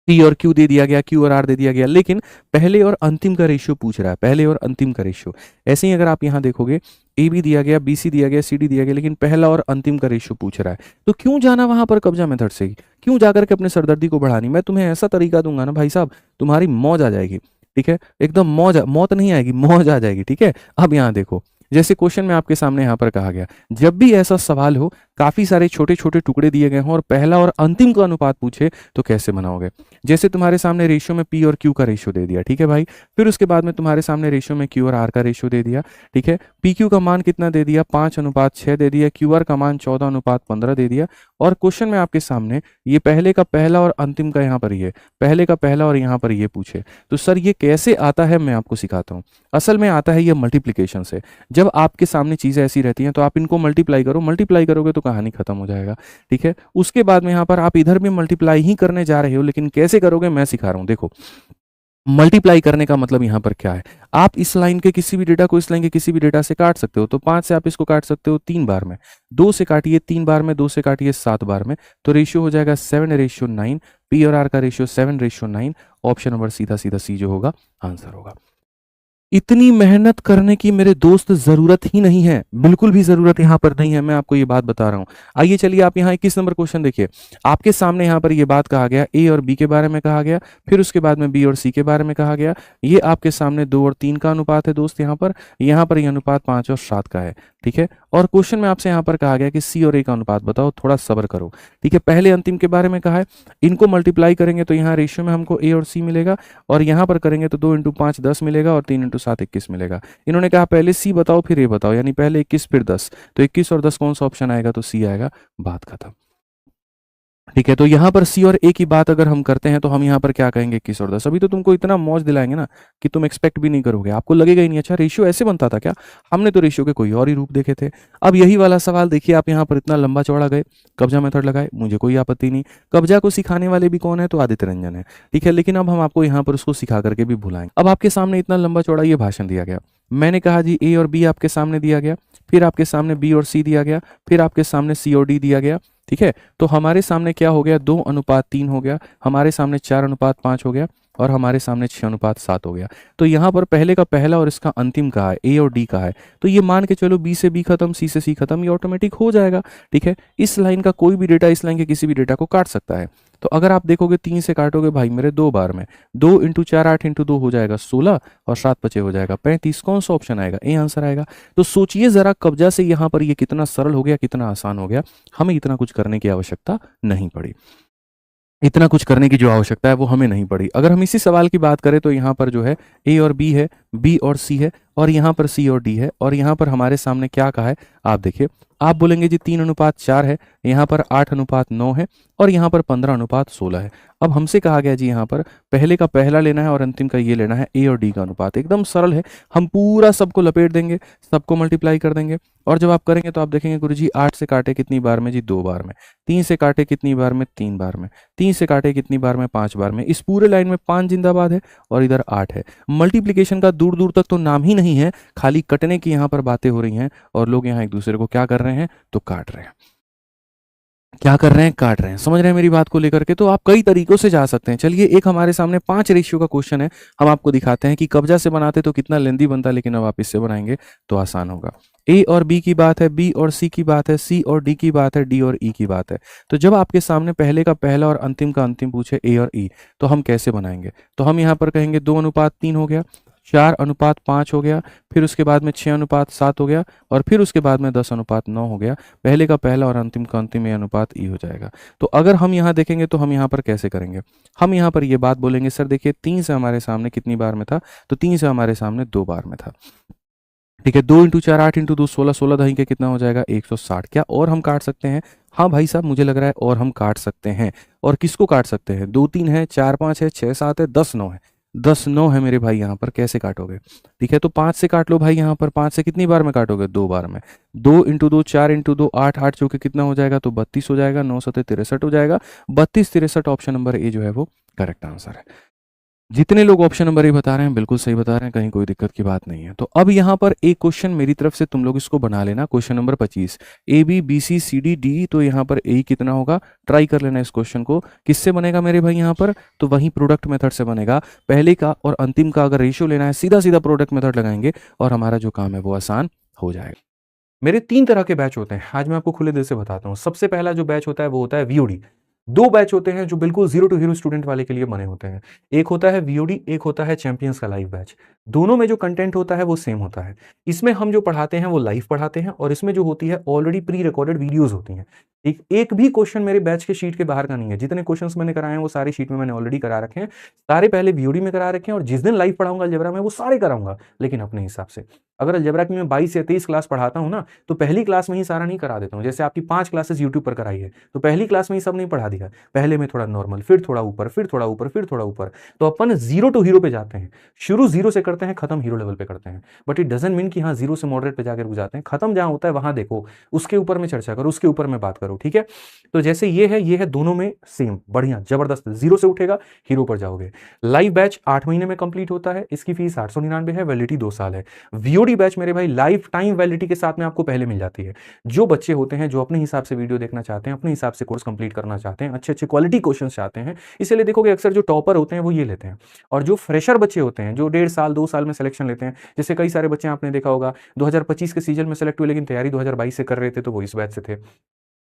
P और Q दे दिया गया, Q और R दे दिया गया, लेकिन पहले और अंतिम का रेशियो पूछ रहा है, पहले और अंतिम का रेशियो। ऐसे ही अगर आप यहाँ देखोगे, ए बी दिया गया, बी सी दिया गया, सी डी दिया गया, लेकिन पहला और अंतिम का रेशियो पूछ रहा है, तो क्यों जाना वहां पर कब्जा मेथड से? क्यों जाकर के अपने सरदर्दी को बढ़ानी? मैं तुम्हें ऐसा तरीका दूंगा ना भाई साहब, तुम्हारी मौज आ जाएगी। ठीक है, एकदम मौत नहीं आएगी, मौज आ जाएगी। ठीक है, अब यहाँ देखो, जैसे क्वेश्चन में आपके सामने यहाँ पर कहा गया, जब भी ऐसा सवाल हो, काफी सारे छोटे छोटे टुकड़े दिए गए हों और पहला और अंतिम का अनुपात पूछे तो कैसे बनाओगे। जैसे तुम्हारे सामने रेशियो में पी और क्यू का रेशियो दे दिया, ठीक है भाई, फिर उसके बाद में तुम्हारे सामने रेशियो में क्यू और आर का रेशियो दे दिया, ठीक है, पी क्यू का मान कितना दे दिया, 5:6 दे दिया, क्यू आर का मान 14:15 दे दिया, और क्वेश्चन में आपके सामने ये पहले का पहला और अंतिम का यहाँ पर ये पहले का पहला और यहाँ पर ये पूछे, तो सर ये कैसे आता है मैं आपको सिखाता हूँ। असल में आता है ये मल्टीप्लीकेशन से। जब आपके सामने चीजें ऐसी रहती हैं तो आप इनको मल्टीप्लाई करो, मल्टीप्लाई करोगे तो कहानी खत्म हो जाएगा। ठीक है, उसके बाद में यहाँ पर आप इधर भी मल्टीप्लाई ही करने जा रहे हो, लेकिन कैसे करोगे मैं सिखा रहा हूँ। देखो, मल्टीप्लाई करने का मतलब यहाँ पर क्या है, आप इस लाइन के किसी भी डेटा को इस लाइन के किसी भी डेटा से काट सकते हो, तो 5 से आप इसको काट सकते हो 3 बार में, 2 से काटिए 3 बार में, 2 से काटिए 7 बार में, तो रेशियो हो जाएगा 7:9। पी और आर का रेशियो 7:9। ऑप्शन नंबर सीधा सीधा सी जो होगा आंसर होगा। इतनी मेहनत करने की मेरे दोस्त जरूरत ही नहीं है, बिल्कुल भी जरूरत यहाँ पर नहीं है, मैं आपको ये बात बता रहा हूँ। आइए चलिए आप यहाँ 21 नंबर क्वेश्चन देखिए, आपके सामने यहाँ पर ये बात कहा गया, ए और बी के बारे में कहा गया, फिर उसके बाद में बी और सी के बारे में कहा गया। ये आपके सामने 2 और 3 का अनुपात है दोस्त, यहाँ पर ये अनुपात 5 और 7 का है। ठीक है, और क्वेश्चन में आपसे यहाँ पर कहा गया कि सी और ए का अनुपात बताओ, थोड़ा सब्र करो। ठीक है, पहले अंतिम के बारे में कहा है, इनको मल्टीप्लाई करेंगे तो यहाँ रेशियो में हमको ए और सी मिलेगा, और यहाँ पर करेंगे तो 2 × 5 10 मिलेगा, और 3 × 7 21 मिलेगा। इन्होंने कहा पहले सी बताओ फिर ए बताओ, यानी पहले 21 फिर 10, तो 21 और 10 कौन सा ऑप्शन आएगा, तो सी आएगा, बात खत्म। ठीक है, तो यहाँ पर सी और ए की बात अगर हम करते हैं तो हम यहाँ पर क्या कहेंगे, 21 और 10। अभी तो तुमको इतना मौज दिलाएंगे ना कि तुम एक्सपेक्ट भी नहीं करोगे, आपको लगेगा ही नहीं अच्छा रेशियो ऐसे बनता था क्या, हमने तो रेशियो के कोई और ही रूप देखे थे। अब यही वाला सवाल देखिए, आप यहाँ पर इतना लंबा चौड़ा गए, कब्जा मेथड लगाए, मुझे कोई आपत्ति नहीं, कब्जा को सिखाने वाले भी कौन है, तो आदित्य रंजन है। ठीक है, लेकिन अब हम आपको यहाँ पर उसको सिखा करके भी भुलाएंगे। अब आपके सामने इतना लंबा चौड़ा ये भाषण दिया गया, मैंने कहा जी ए और बी आपके सामने दिया गया, फिर आपके सामने बी और सी दिया गया, फिर आपके सामने सी और डी दिया गया। ठीक है, तो हमारे सामने क्या हो गया, 2:3 हो गया, हमारे सामने 4:5 हो गया, और हमारे सामने 6:7 हो गया। तो यहाँ पर पहले का पहला और इसका अंतिम का है, ए और डी का है, तो ये मान के चलो बी से बी खत्म, सी से सी खत्म, ये ऑटोमेटिक हो जाएगा। ठीक है, इस लाइन का कोई भी डेटा इस लाइन के किसी भी डेटा को काट सकता है। तो अगर आप देखोगे 3 से काटोगे भाई मेरे 2 बार में, 2 × 4 8 × 2 हो जाएगा 16, और 7 बचे हो जाएगा 35। कौन सा ऑप्शन आएगा, ए आंसर आएगा। तो सोचिए जरा कब्जा से यहाँ पर ये कितना सरल हो गया, कितना आसान हो गया, हमें इतना कुछ करने की आवश्यकता नहीं पड़ी। इतना कुछ करने की जो आवश्यकता है वो हमें नहीं पड़ी। अगर हम इसी सवाल की बात करें तो यहाँ पर जो है ए और बी है, बी और सी है, और यहाँ पर सी और डी है, और यहाँ पर हमारे सामने क्या कहा है, आप देखिए, आप बोलेंगे जी 3:4 है, यहाँ पर 8:9 है, और यहाँ पर 15:16 है। अब हमसे कहा गया जी यहाँ पर पहले का पहला लेना है और अंतिम का ये लेना है, ए और डी का अनुपात एकदम सरल है, हम पूरा सबको लपेट देंगे, सबको मल्टीप्लाई कर देंगे, और जब आप करेंगे तो आप देखेंगे गुरुजी 8 से काटे कितनी बार में जी, 2 बार में, 3 से काटे कितनी बार में, 3 बार में, 3 से काटे कितनी बार में, 5 बार में। इस पूरे लाइन में 5 जिंदाबाद है, और इधर 8 है। मल्टीप्लीकेशन का दूर दूर तक तो नाम ही नहीं है, खाली कटने की यहाँ पर बातें हो रही हैं, और लोग यहाँ एक दूसरे को क्या कर रहे हैं, तो काट रहे हैं। क्या कर रहे हैं, काट रहे हैं। समझ रहे हैं मेरी बात को लेकर के। तो आप कई तरीकों से जा सकते हैं। चलिए एक हमारे सामने 5 रेशियो का क्वेश्चन है, हम आपको दिखाते हैं कि कब्जा से बनाते तो कितना लेंदी बनता, लेकिन अब आप इससे बनाएंगे तो आसान होगा। ए और बी की बात है, बी और सी की बात है, सी और डी की बात है, डी और ई की बात है। तो जब आपके सामने पहले का पहला और अंतिम का अंतिम पूछे ए और ई, तो हम कैसे बनाएंगे, तो हम यहाँ पर कहेंगे 2:3 हो गया, 4:5 हो गया, फिर उसके बाद में 6:7 हो गया, और फिर उसके बाद में 10:9 हो गया। पहले का पहला और अंतिम का अंतिम ए अनुपात ई हो जाएगा। तो अगर हम यहाँ देखेंगे तो हम यहाँ पर कैसे करेंगे, हम यहाँ पर ये बात बोलेंगे, सर देखिए 3 से हमारे सामने कितनी बार में था, तो 3 से हमारे सामने 2 बार में था। ठीक है, 2 × 4 8 × 2 16, 16 दही के कितना हो जाएगा, 160। क्या और हम काट सकते हैं, हाँ भाई साहब मुझे लग रहा है और हम काट सकते हैं। और किसको काट सकते हैं, 2 3 है, 4 5 है, 6 7 है, 10 9 है, 10 9 है मेरे भाई। यहाँ पर कैसे काटोगे, ठीक है, तो 5 से काट लो भाई। यहाँ पर 5 से कितनी बार में काटोगे, 2 बार में। 2 × 2 4 × 2 8 8 जो कि कितना हो जाएगा, तो 32 हो जाएगा, 9 7 63 हो जाएगा। 32 63 ऑप्शन नंबर ए जो है वो करेक्ट आंसर है। जितने लोग ऑप्शन नंबर ए बता रहे हैं बिल्कुल सही बता रहे हैं, कहीं कोई दिक्कत की बात नहीं है। तो अब यहाँ पर एक क्वेश्चन मेरी तरफ से तुम लोग इसको बना लेना, question number 25, A B B C C D D, तो यहाँ पर ए कितना होगा, ट्राई कर लेना इस क्वेश्चन को। किससे बनेगा मेरे भाई यहाँ पर, तो वही प्रोडक्ट मेथड से बनेगा। पहले का और अंतिम का अगर रेशियो लेना है, सीधा सीधा प्रोडक्ट मेथड लगाएंगे और हमारा जो काम है वो आसान हो जाएगा। मेरे 3 तरह के बैच होते हैं, आज मैं आपको खुले दिल से बताता हूँ। सबसे पहला जो बैच होता है वो होता है वीओडी। दो बैच होते हैं जो बिल्कुल जीरो टू हीरो स्टूडेंट वाले के लिए बने होते हैं। एक होता है वीओडी, एक होता है चैंपियंस का लाइव बैच। दोनों में जो कंटेंट होता है वो सेम होता है। इसमें हम जो पढ़ाते हैं वो लाइव पढ़ाते हैं और इसमें जो होती है ऑलरेडी प्री रिकॉर्डेड वीडियोस होती हैं। एक भी क्वेश्चन मेरे बैच के शीट के बाहर का नहीं है। जितने क्वेश्चंस मैंने कराए हैं वो सारे शीट में मैंने ऑलरेडी करा रखे हैं। सारे पहले वीओडी में करा रखे हैं और जिस दिन लाइव पढ़ाऊंगा अलजेब्रा में वो सारे कराऊंगा, लेकिन अपने हिसाब से। अगर अलजेब्रा की मैं 22 या 23 क्लास पढ़ाता हूँ ना, तो पहली क्लास में ही सारा नहीं करा देता हूँ। जैसे आपकी 5 क्लासेस यूट्यूब पर कराई है, तो पहली क्लास में ही सब नहीं पढ़ा दिया। पहले में थोड़ा नॉर्मल, फिर थोड़ा ऊपर, फिर थोड़ा ऊपर, फिर थोड़ा ऊपर। तो अपन जीरो टू हीरो पे जाते हैं। शुरू जीरो से करते हैं, खत्म हीरो लेवल पे करते हैं। बट इट डजंट मीन कि हाँ जीरो से मॉडरेट पे जाकर रुक जाते हैं। खत्म जहां होता है वहां देखो, उसके ऊपर में चर्चा करो, उसके ऊपर में बात करो, ठीक है। तो जैसे ये है दोनों में सेम, बढ़िया जबरदस्त। जीरो से उठेगा, हीरो पर जाओगे। लाइव बैच 8 महीने में कंप्लीट होता है। इसकी फीस 899 है, वैलिडिटी 2 साल है। वीओडी बैच मेरे भाई लाइफ टाइम वैलिडिटी के साथ में आपको पहले मिल जाती है। जो बच्चे होते हैं जो अपने हिसाब से वीडियो देखना चाहते हैं, अपने हिसाब से कोर्स कंप्लीट करना चाहते हैं, अच्छे अच्छे क्वालिटी क्वेश्चन चाहते हैं, इसलिए देखोगे अक्सर जो टॉपर होते हैं वो ये लेते हैं। और जो फ्रेशर बच्चे होते हैं जो 1.5 साल 2 साल में सिलेक्शन लेते हैं, जैसे कई सारे बच्चे आपने देखा होगा 2025 के सीजन में सेलेक्ट हुए लेकिन तैयारी 2022 से कर रहे थे, तो वो इस बैच से थे,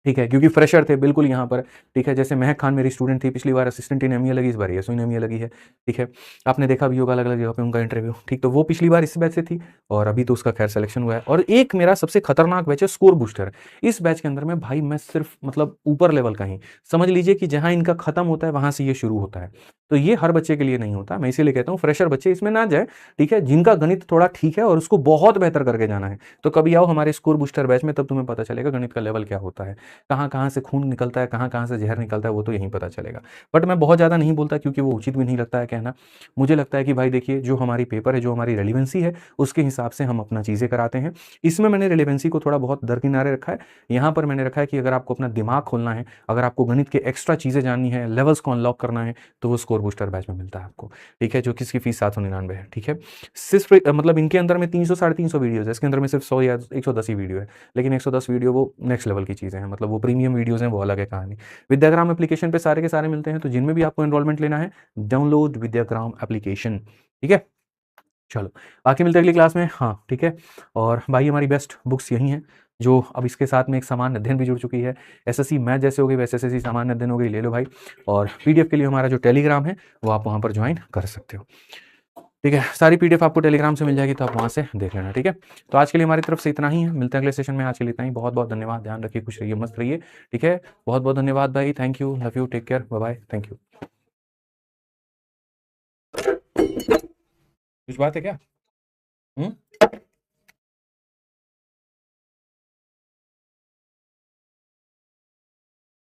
ठीक है, क्योंकि फ्रेशर थे बिल्कुल यहाँ पर। ठीक है, जैसे महक खान मेरी स्टूडेंट थी, पिछली बार असिस्टेंट इन एमईए लगी, इस बार एसओ इन एमईए लगी है। ठीक है, आपने देखा भी होगा अलग अलग जगह पे उनका इंटरव्यू। ठीक, तो वो पिछली बार इस बैच से थी और अभी तो उसका खैर सिलेक्शन हुआ है। और एक मेरा सबसे खतरनाक बैच है स्कोर बूस्टर। इस बैच के अंदर में भाई मैं सिर्फ मतलब ऊपर लेवल का ही समझ लीजिए कि जहां इनका खत्म होता है वहां से ये शुरू होता है। तो ये हर बच्चे के लिए नहीं होता, मैं इसीलिए कहता हूँ फ्रेशर बच्चे इसमें ना जाए। ठीक है, जिनका गणित थोड़ा ठीक है और उसको बहुत बेहतर करके जाना है, तो कभी आओ हमारे स्कोर बूस्टर बैच में, तब तुम्हें पता चलेगा गणित का लेवल क्या होता है, कहाँ कहाँ से खून निकलता है, कहाँ कहाँ से जहर निकलता है, वो तो यहीं पता चलेगा। बट मैं बहुत ज़्यादा नहीं बोलता क्योंकि वो उचित भी नहीं लगता है कहना। मुझे लगता है कि भाई देखिए, जो हमारी पेपर है, जो हमारी रेलिवेंसी है, उसके हिसाब से हम अपना चीज़ें कराते हैं। इसमें मैंने रेलिवेंसी को थोड़ा बहुत दरकिनारे रखा है। यहाँ पर मैंने रखा है कि अगर आपको अपना दिमाग खोलना है, अगर आपको गणित के एक्स्ट्रा चीज़ें जाननी है, लेवल्स को अनलॉक करना है, तो वो स्कोर बूस्टर बैच में मिलता है आपको। ठीक है, जो किसकी फीस 799 है। ठीक है, सिर्फ मतलब इनके अंदर में 300 350 वीडियोज़ है, इसके अंदर में सिर्फ 100 या 110 ही वीडियो है। लेकिन 110 वीडियो वो नेक्स्ट लेवल की चीज़ें हैं, मतलब वो प्रीमियम वीडियोज़ हैं, वो अलग है कहानी। विद्याग्राम एप्लीकेशन पे सारे के सारे मिलते हैं, तो जिनमें भी आपको एनरोलमेंट लेना है, डाउनलोड विद्याग्राम एप्लीकेशन। ठीक है, चलो बाकी मिलते हैं अगली क्लास में। हाँ ठीक है, और भाई हमारी बेस्ट बुक्स यही हैं, जो अब इसके साथ में एक सामान्य अध्ययन भी जुड़ चुकी है। एसएससी मैथ जैसे हो गई वैसे एसएससी सामान्य अध्ययन हो गई, ले लो भाई। और पीडीएफ के लिए हमारा जो टेलीग्राम है वो आप वहाँ पर ज्वाइन कर सकते हो। ठीक है, सारी पीडीएफ आपको टेलीग्राम से मिल जाएगी, तो आप वहाँ से देख लेना। ठीक है, तो आज के लिए हमारी तरफ से इतना ही है, मिलते हैं अगले सेशन में। आज के लिए इतना ही, बहुत बहुत धन्यवाद, ध्यान रखिए, खुश रहिए, मस्त रहिए। ठीक है, बहुत बहुत धन्यवाद भाई, thank you, love you, take care, bye bye, thank you. कुछ बात है क्या?